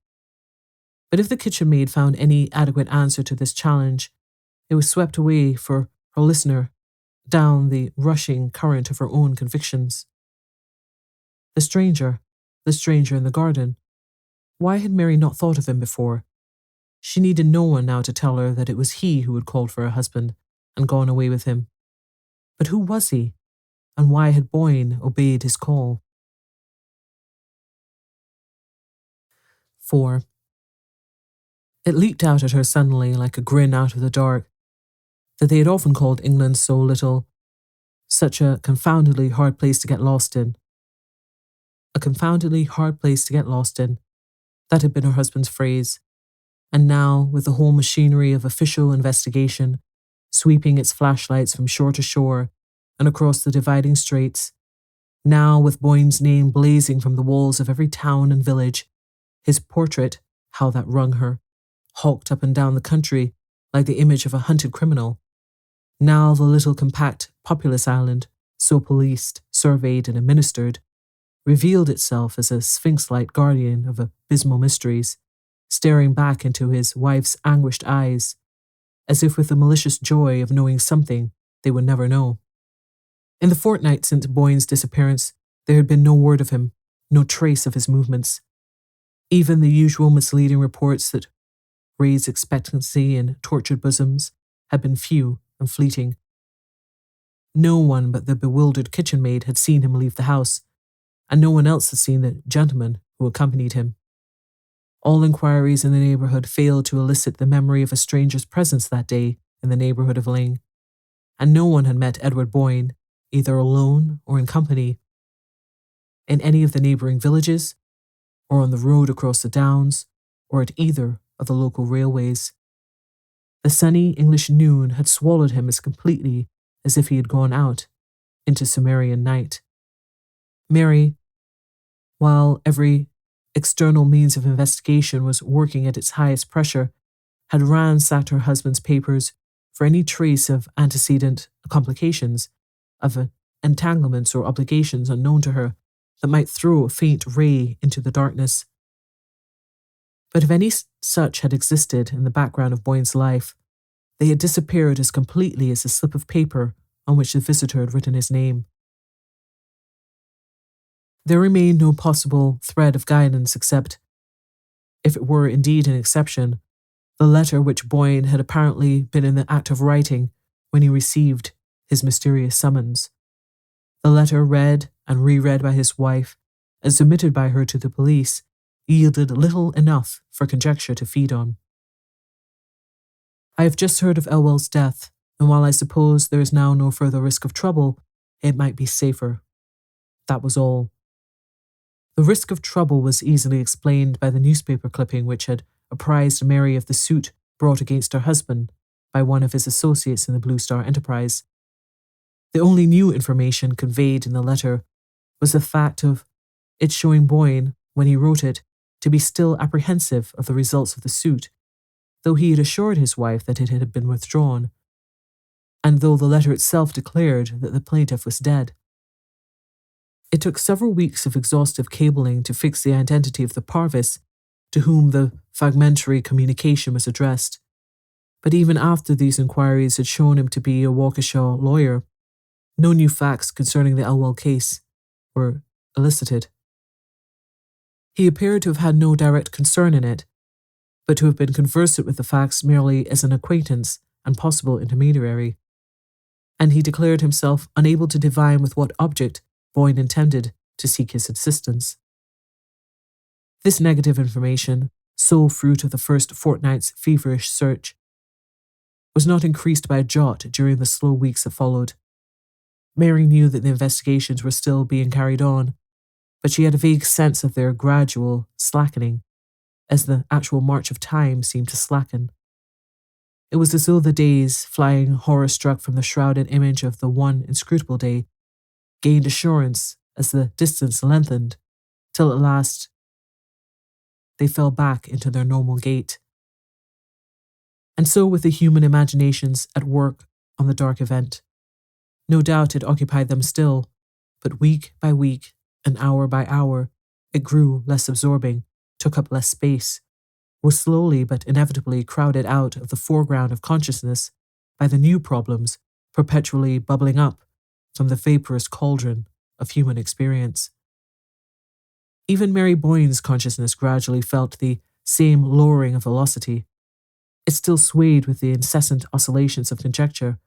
But if the kitchen maid found any adequate answer to this challenge, it was swept away for her listener down the rushing current of her own convictions. The stranger in the garden. Why had Mary not thought of him before? She needed no one now to tell her that it was he who had called for her husband and gone away with him. But who was he, and why had Boyne obeyed his call? 4. It leaped out at her suddenly like a grin out of the dark, that they had often called England so little, such a confoundedly hard place to get lost in. A confoundedly hard place to get lost in. That had been her husband's phrase. And now, with the whole machinery of official investigation, sweeping its flashlights from shore to shore and across the dividing straits, now with Boyne's name blazing from the walls of every town and village, his portrait, how that wrung her, hawked up and down the country like the image of a hunted criminal. Now the little compact populous island, so policed, surveyed and administered, revealed itself as a sphinx-like guardian of abysmal mysteries, staring back into his wife's anguished eyes, as if with the malicious joy of knowing something they would never know. In the fortnight since Boyne's disappearance, there had been no word of him, no trace of his movements. Even the usual misleading reports that raised expectancy in tortured bosoms had been few and fleeting. No one but the bewildered kitchen maid had seen him leave the house, and no one else had seen the gentleman who accompanied him. All inquiries in the neighbourhood failed to elicit the memory of a stranger's presence that day in the neighbourhood of Lyng, and no one had met Edward Boyne, either alone or in company, in any of the neighbouring villages, or on the road across the downs, or at either of the local railways. The sunny English noon had swallowed him as completely as if he had gone out into Sumerian night. Mary, while every external means of investigation was working at its highest pressure, had ransacked her husband's papers for any trace of antecedent complications, of entanglements or obligations unknown to her that might throw a faint ray into the darkness. But if any such had existed in the background of Boyne's life, they had disappeared as completely as the slip of paper on which the visitor had written his name. There remained no possible thread of guidance except, if it were indeed an exception, the letter which Boyne had apparently been in the act of writing when he received his mysterious summons. The letter, read and reread by his wife and submitted by her to the police, yielded little enough for conjecture to feed on. "I have just heard of Elwell's death, and while I suppose there is now no further risk of trouble, it might be safer." That was all. The risk of trouble was easily explained by the newspaper clipping which had apprised Mary of the suit brought against her husband by one of his associates in the Blue Star enterprise. The only new information conveyed in the letter was the fact of it showing Boyne, when he wrote it, to be still apprehensive of the results of the suit, though he had assured his wife that it had been withdrawn, and though the letter itself declared that the plaintiff was dead. It took several weeks of exhaustive cabling to fix the identity of the parvis to whom the fragmentary communication was addressed, but even after these inquiries had shown him to be a Waukesha lawyer, no new facts concerning the Elwell case were elicited. He appeared to have had no direct concern in it, but to have been conversant with the facts merely as an acquaintance and possible intermediary, and he declared himself unable to divine with what object Boyne intended to seek his assistance. This negative information, sole fruit of the first fortnight's feverish search, was not increased by a jot during the slow weeks that followed. Mary knew that the investigations were still being carried on, but she had a vague sense of their gradual slackening, as the actual march of time seemed to slacken. It was as though the days, flying horror-struck from the shrouded image of the one inscrutable day, gained assurance as the distance lengthened, till at last they fell back into their normal gait. And so with the human imaginations at work on the dark event. No doubt it occupied them still, but week by week and hour by hour, it grew less absorbing, took up less space, was slowly but inevitably crowded out of the foreground of consciousness by the new problems perpetually bubbling up from the vaporous cauldron of human experience. Even Mary Boyne's consciousness gradually felt the same lowering of velocity. It still swayed with the incessant oscillations of conjecture,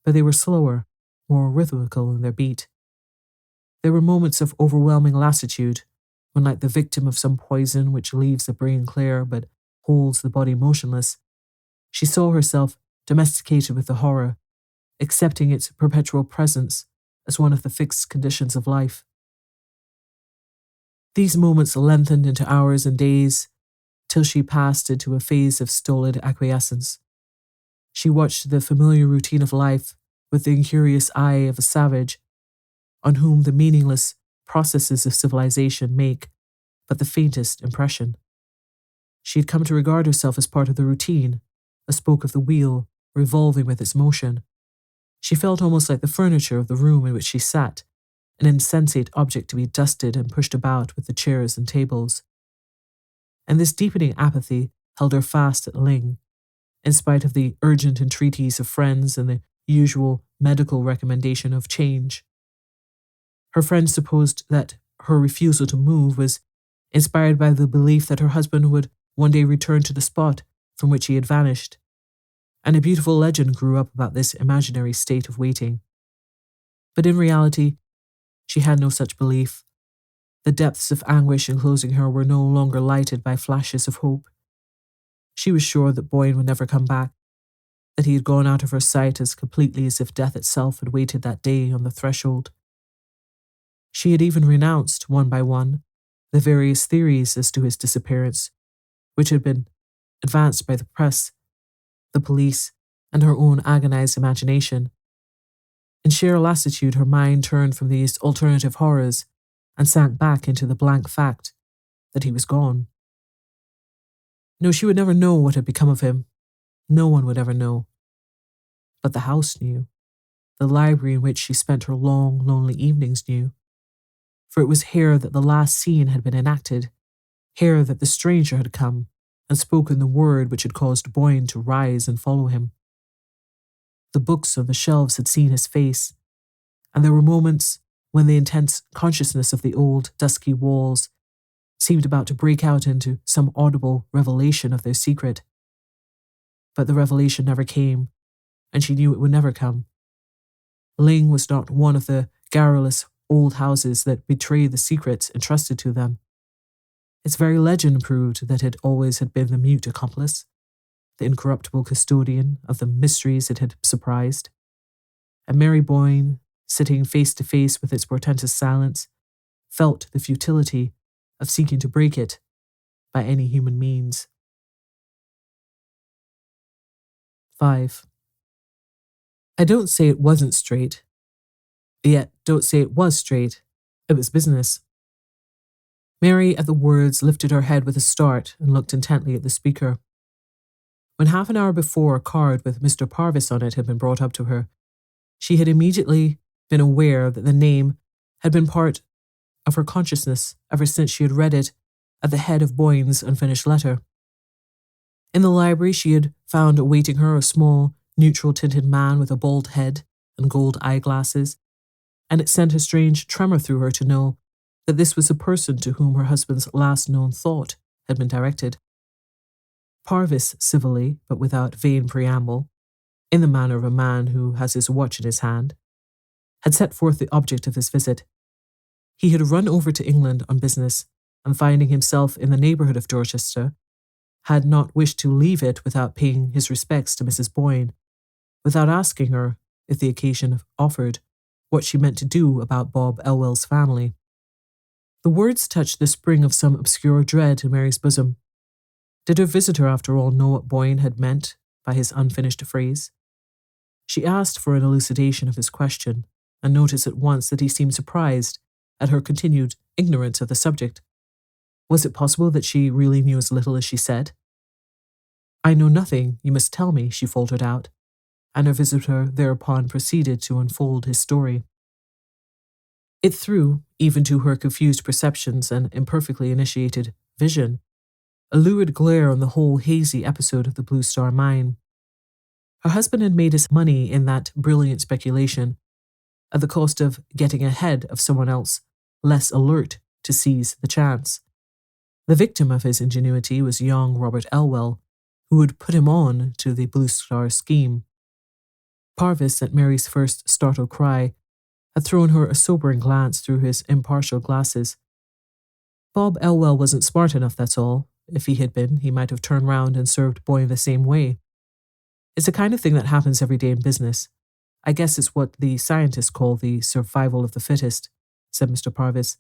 but they were slower, more rhythmical in their beat. There were moments of overwhelming lassitude, when like the victim of some poison which leaves the brain clear but holds the body motionless, she saw herself domesticated with the horror, accepting its perpetual presence as one of the fixed conditions of life. These moments lengthened into hours and days, till she passed into a phase of stolid acquiescence. She watched the familiar routine of life with the incurious eye of a savage, on whom the meaningless processes of civilization make but the faintest impression. She had come to regard herself as part of the routine, a spoke of the wheel revolving with its motion. She felt almost like the furniture of the room in which she sat, an insensate object to be dusted and pushed about with the chairs and tables. And this deepening apathy held her fast at Lyng, in spite of the urgent entreaties of friends and the usual medical recommendation of change. Her friends supposed that her refusal to move was inspired by the belief that her husband would one day return to the spot from which he had vanished, and a beautiful legend grew up about this imaginary state of waiting. But in reality, she had no such belief. The depths of anguish enclosing her were no longer lighted by flashes of hope. She was sure that Boyne would never come back, that he had gone out of her sight as completely as if death itself had waited that day on the threshold. She had even renounced, one by one, the various theories as to his disappearance, which had been advanced by the press, the police, and her own agonized imagination. In sheer lassitude, her mind turned from these alternative horrors and sank back into the blank fact that he was gone. No, she would never know what had become of him. No one would ever know. But the house knew. The library in which she spent her long, lonely evenings knew. For it was here that the last scene had been enacted, here that the stranger had come and spoken the word which had caused Boyne to rise and follow him. The books on the shelves had seen his face, and there were moments when the intense consciousness of the old, dusky walls seemed about to break out into some audible revelation of their secret. But the revelation never came, and she knew it would never come. Lyng was not one of the garrulous old houses that betray the secrets entrusted to them. Its very legend proved that it always had been the mute accomplice, the incorruptible custodian of the mysteries it had surprised. And Mary Boyne, sitting face to face with its portentous silence, felt the futility of seeking to break it by any human means. 5. I don't say it wasn't straight, yet don't say it was straight. It was business. Mary, at the words, lifted her head with a start and looked intently at the speaker. When half an hour before a card with Mr. Parvis on it had been brought up to her, she had immediately been aware that the name had been part of her consciousness ever since she had read it at the head of Boyne's unfinished letter. In the library, she had found awaiting her a small, neutral-tinted man with a bald head and gold eyeglasses, and it sent a strange tremor through her to know that this was the person to whom her husband's last known thought had been directed. Parvis, civilly, but without vain preamble, in the manner of a man who has his watch in his hand, had set forth the object of his visit. He had run over to England on business, and finding himself in the neighbourhood of Dorsetshire, had not wished to leave it without paying his respects to Mrs. Boyne, without asking her, if the occasion offered, what she meant to do about Bob Elwell's family. The words touched the spring of some obscure dread in Mary's bosom. Did her visitor, after all, know what Boyne had meant by his unfinished phrase? She asked for an elucidation of his question, and noticed at once that he seemed surprised at her continued ignorance of the subject. Was it possible that she really knew as little as she said? "I know nothing, you must tell me," she faltered out, and her visitor thereupon proceeded to unfold his story. It threw, even to her confused perceptions and imperfectly initiated vision, a lurid glare on the whole hazy episode of the Blue Star Mine. Her husband had made his money in that brilliant speculation, at the cost of getting ahead of someone else less alert to seize the chance. The victim of his ingenuity was young Robert Elwell, who had put him on to the Blue Star scheme. Parvis, at Mary's first startled cry, had thrown her a sobering glance through his impartial glasses. Bob Elwell wasn't smart enough, that's all. If he had been, he might have turned round and served Boyne the same way. It's the kind of thing that happens every day in business. I guess it's what the scientists call the survival of the fittest, said Mr. Parvis,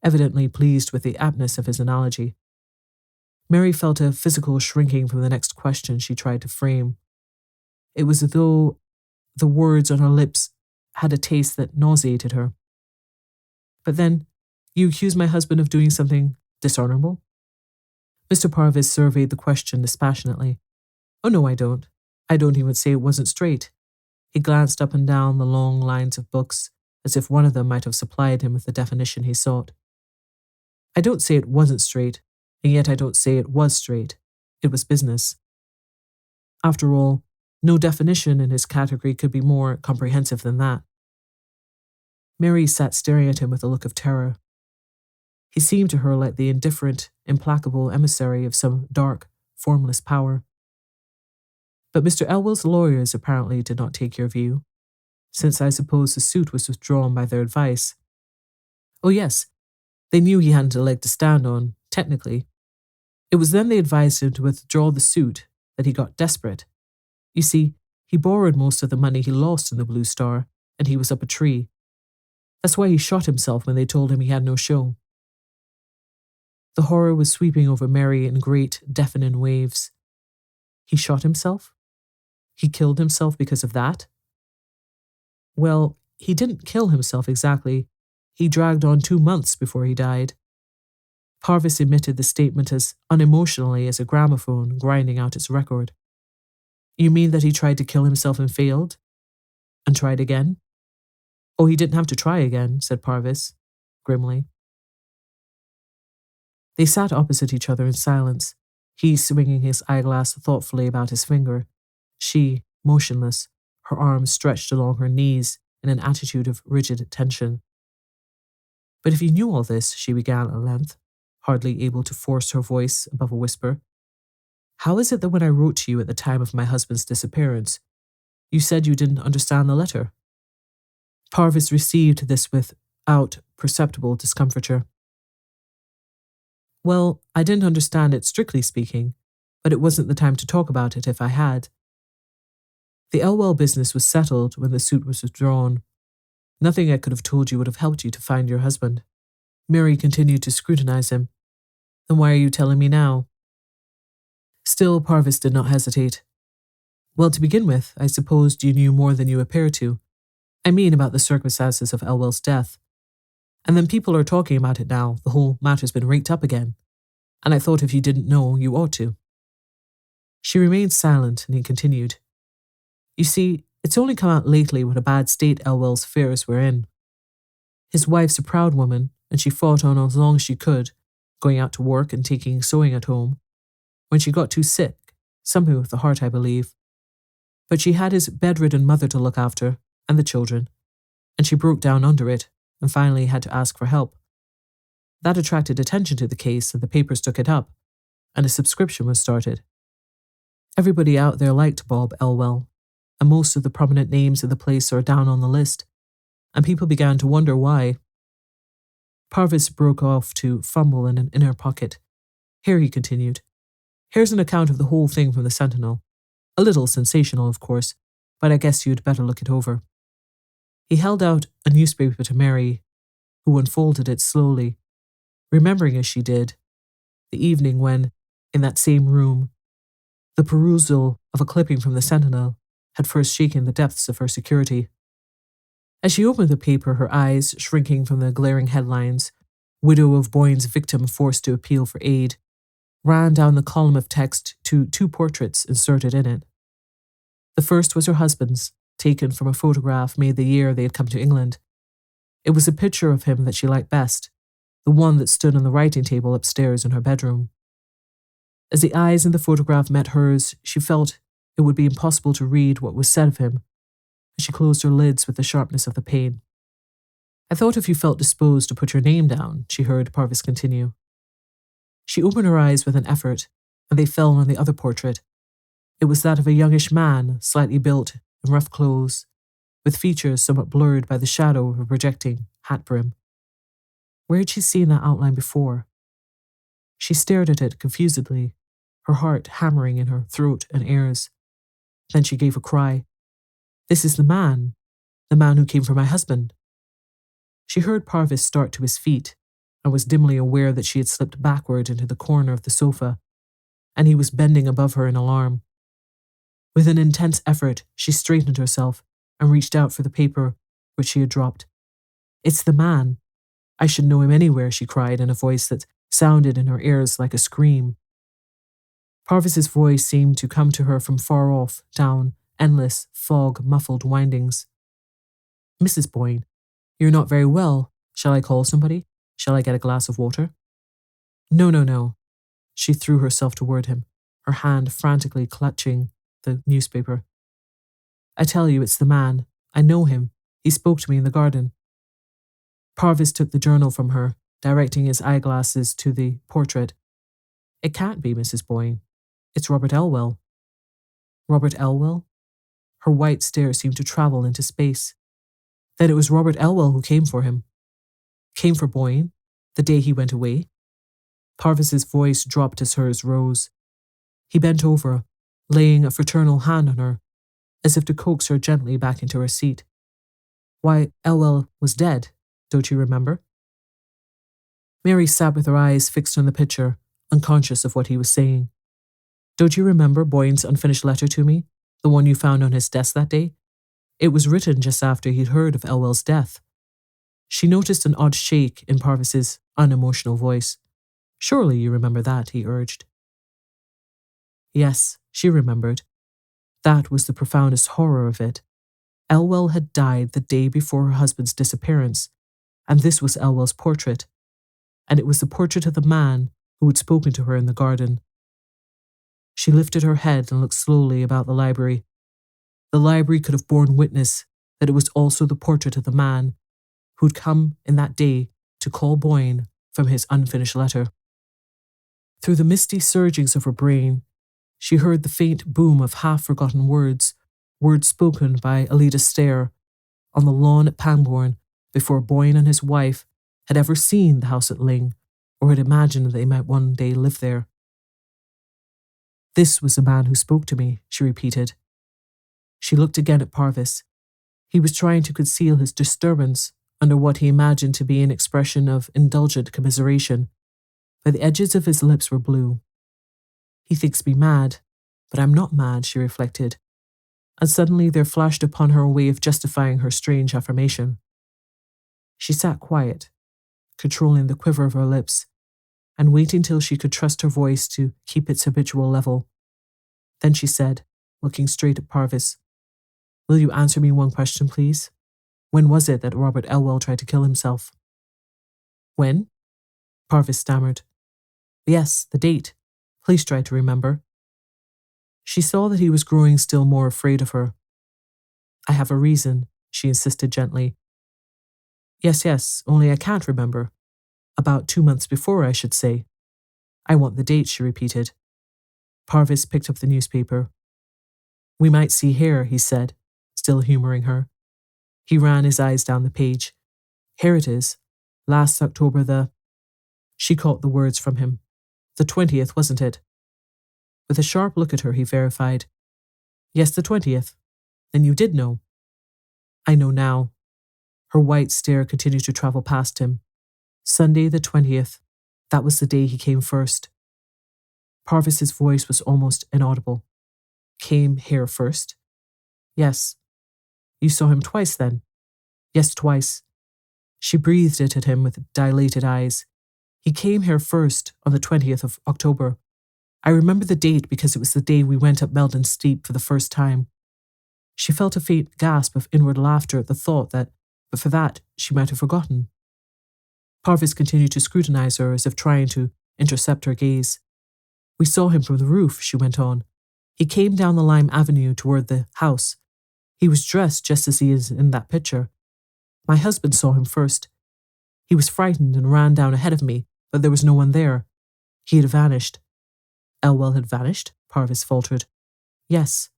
evidently pleased with the aptness of his analogy. Mary felt a physical shrinking from the next question she tried to frame. It was as though the words on her lips had a taste that nauseated her. "But then, you accuse my husband of doing something dishonorable?" Mr. Parvis surveyed the question dispassionately. "Oh no, I don't. I don't even say it wasn't straight." He glanced up and down the long lines of books, as if one of them might have supplied him with the definition he sought. "I don't say it wasn't straight, and yet I don't say it was straight. It was business." After all, no definition in his category could be more comprehensive than that. Mary sat staring at him with a look of terror. He seemed to her like the indifferent, implacable emissary of some dark, formless power. "But Mr. Elwell's lawyers apparently did not take your view, since I suppose the suit was withdrawn by their advice." "Oh yes, they knew he hadn't a leg to stand on, technically. It was then they advised him to withdraw the suit that he got desperate. You see, he borrowed most of the money he lost in the Blue Star, and he was up a tree. That's why he shot himself when they told him he had no show." The horror was sweeping over Mary in great, deafening waves. He shot himself? He killed himself because of that? Well, he didn't kill himself exactly. He dragged on 2 months before he died. Parvis emitted the statement as unemotionally as a gramophone grinding out its record. "You mean that he tried to kill himself and failed? And tried again?" "Oh, he didn't have to try again," said Parvis, grimly. They sat opposite each other in silence, he swinging his eyeglass thoughtfully about his finger, she motionless, her arms stretched along her knees in an attitude of rigid tension. "But if you knew all this," she began at length, hardly able to force her voice above a whisper, "how is it that when I wrote to you at the time of my husband's disappearance, you said you didn't understand the letter?" Parvis received this without perceptible discomfiture. "Well, I didn't understand it strictly speaking, but it wasn't the time to talk about it if I had. The Elwell business was settled when the suit was withdrawn. Nothing I could have told you would have helped you to find your husband." Mary continued to scrutinize him. "Then why are you telling me now?" Still, Parvis did not hesitate. "Well, to begin with, I supposed you knew more than you appear to. I mean about the circumstances of Elwell's death. And then people are talking about it now. The whole matter's been raked up again. And I thought if you didn't know, you ought to." She remained silent, and he continued. "You see, it's only come out lately what a bad state Elwell's affairs were in. His wife's a proud woman, and she fought on as long as she could, going out to work and taking sewing at home, when she got too sick, something with the heart, I believe. But she had his bedridden mother to look after, and the children, and she broke down under it, and finally had to ask for help. That attracted attention to the case, and the papers took it up, and a subscription was started. Everybody out there liked Bob Elwell, and most of the prominent names in the place are down on the list, and people began to wonder why." Parvis broke off to fumble in an inner pocket. "Here," he continued. "Here's an account of the whole thing from the Sentinel. A little sensational, of course, but I guess you'd better look it over. He held out a newspaper to Mary, who unfolded it slowly, remembering as she did the evening when, in that same room, the perusal of a clipping from the Sentinel had first shaken the depths of her security. As she opened the paper, her eyes shrinking from the glaring headlines, "Widow of Boyne's victim forced to appeal for aid," ran down the column of text to 2 portraits inserted in it. The first was her husband's, taken from a photograph made the year they had come to England. It was a picture of him that she liked best, the one that stood on the writing table upstairs in her bedroom. As the eyes in the photograph met hers, she felt it would be impossible to read what was said of him, and she closed her lids with the sharpness of the pain. "I thought if you felt disposed to put your name down," she heard Parvis continue. She opened her eyes with an effort, and they fell on the other portrait. It was that of a youngish man, slightly built, in rough clothes, with features somewhat blurred by the shadow of a projecting hat brim. Where had she seen that outline before? She stared at it confusedly, her heart hammering in her throat and ears. Then she gave a cry. "This is the man who came for my husband." She heard Parvis start to his feet and was dimly aware that she had slipped backward into the corner of the sofa, and he was bending above her in alarm. With an intense effort, she straightened herself and reached out for the paper which she had dropped. "It's the man. I should know him anywhere," she cried in a voice that sounded in her ears like a scream. Parvis's voice seemed to come to her from far off, down endless, fog-muffled windings. "Mrs. Boyne, you're not very well. Shall I call somebody? Shall I get a glass of water?" No. She threw herself toward him, her hand frantically clutching the newspaper. "I tell you, it's the man. I know him. He spoke to me in the garden." Parvis took the journal from her, directing his eyeglasses to the portrait. "It can't be Mrs. Boyne. It's Robert Elwell." Robert Elwell? Her white stare seemed to travel into space. Then it was Robert Elwell who came for him. Came for Boyne, the day he went away. Parvis's voice dropped as hers rose. He bent over, laying a fraternal hand on her, as if to coax her gently back into her seat. "Why, Elwell was dead, don't you remember?" Mary sat with her eyes fixed on the picture, unconscious of what he was saying. "Don't you remember Boyne's unfinished letter to me, the one you found on his desk that day? It was written just after he'd heard of Elwell's death." She noticed an odd shake in Parvis's unemotional voice. "Surely you remember that," he urged. Yes, she remembered. That was the profoundest horror of it. Elwell had died the day before her husband's disappearance, and this was Elwell's portrait. And it was the portrait of the man who had spoken to her in the garden. She lifted her head and looked slowly about the library. The library could have borne witness that it was also the portrait of the man who'd come in that day to call Boyne from his unfinished letter. Through the misty surgings of her brain, she heard the faint boom of half-forgotten words spoken by Alida Stair on the lawn at Pangbourne before Boyne and his wife had ever seen the house at Lyng or had imagined they might one day live there. "This was the man who spoke to me," she repeated. She looked again at Parvis. He was trying to conceal his disturbance under what he imagined to be an expression of indulgent commiseration, but the edges of his lips were blue. "He thinks me mad, but I'm not mad," she reflected, and suddenly there flashed upon her a way of justifying her strange affirmation. She sat quiet, controlling the quiver of her lips, and waiting till she could trust her voice to keep its habitual level. Then she said, looking straight at Parvis, "Will you answer me one question, please? When was it that Robert Elwell tried to kill himself?" "When?" Parvis stammered. "Yes, the date. Please try to remember." She saw that he was growing still more afraid of her. "I have a reason," she insisted gently. Yes, only I can't remember. About 2 months before, I should say." "I want the date," she repeated. Parvis picked up the newspaper. "We might see here," he said, still humouring her. He ran his eyes down the page. "Here it is. Last October the—" She caught the words from him. "The 20th, wasn't it?" With a sharp look at her, he verified. "Yes, the 20th. Then you did know. I know now. Her white stare continued to travel past him. Sunday the 20th. That was the day he came first. Parvis's voice was almost inaudible. Came here first? Yes. You saw him twice then? Yes, twice. She breathed it at him with dilated eyes. He came here first on the 20th of October. I remember the date because it was the day we went up Meldon Steep for the first time. She felt a faint gasp of inward laughter at the thought that, but for that, she might have forgotten. Parvis continued to scrutinize her as if trying to intercept her gaze. We saw him from the roof, she went on. He came down the lime avenue toward the house. He was dressed just as he is in that picture. My husband saw him first. He was frightened and ran down ahead of me, but there was no one there. He had vanished. Elwell had vanished, Parvis faltered. Yes.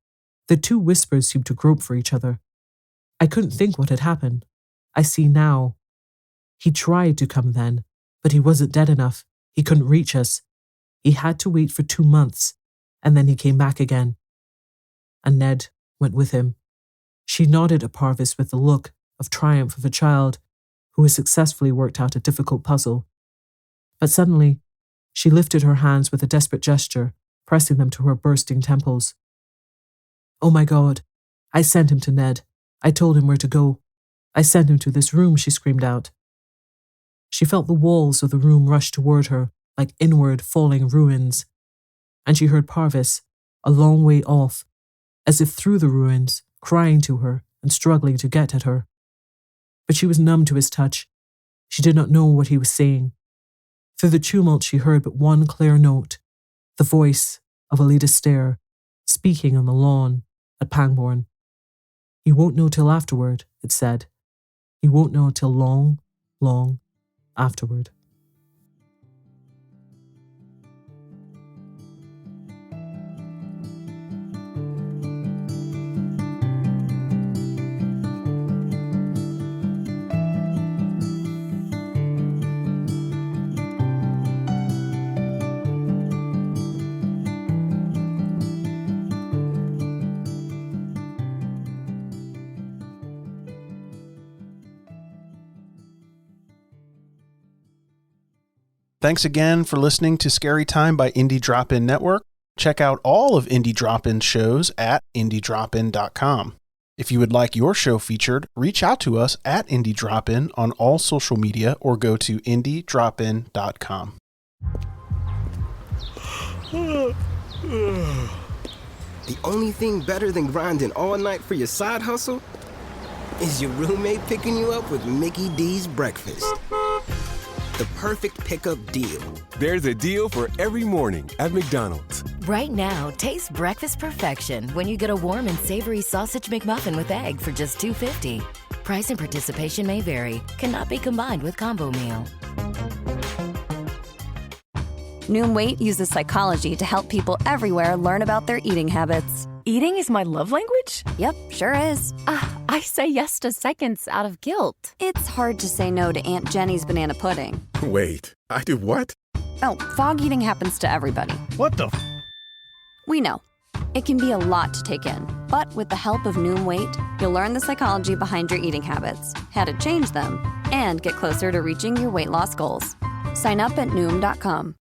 The two whispers seemed to grope for each other. I couldn't think what had happened. I see now. He tried to come then, but he wasn't dead enough. He couldn't reach us. He had to wait for 2 months, and then he came back again. And Ned went with him. She nodded at Parvis with the look of triumph of a child who has successfully worked out a difficult puzzle. But suddenly, she lifted her hands with a desperate gesture, pressing them to her bursting temples. Oh my God, I sent him to Ned. I told him where to go. I sent him to this room, she screamed out. She felt the walls of the room rush toward her like inward falling ruins, and she heard Parvis, a long way off, as if through the ruins, crying to her and struggling to get at her. But she was numb to his touch. She did not know what he was saying. Through the tumult she heard but one clear note, the voice of Alida Stair, speaking on the lawn at Pangbourne. You won't know till afterward, it said. You won't know till long, long afterward. Thanks again for listening to Scary Time by Indie Drop-In Network. Check out all of Indie Drop-In shows at indiedropin.com. If you would like your show featured, reach out to us at Indie Drop-In on all social media or go to indiedropin.com. The only thing better than grinding all night for your side hustle is your roommate picking you up with Mickey D's breakfast. The perfect pickup deal. There's a deal for every morning at McDonald's. Right now, taste breakfast perfection when you get a warm and savory sausage McMuffin with egg for just $2.50. Price and participation may vary. Cannot be combined with combo meal. Noom Weight uses psychology to help people everywhere learn about their eating habits. Eating is my love language? Yep, sure is. I say yes to seconds out of guilt. It's hard to say no to Aunt Jenny's banana pudding. Wait, I do what? Oh, fog eating happens to everybody. What the We know. It can be a lot to take in, but with the help of Noom Weight, you'll learn the psychology behind your eating habits, how to change them, and get closer to reaching your weight loss goals. Sign up at Noom.com.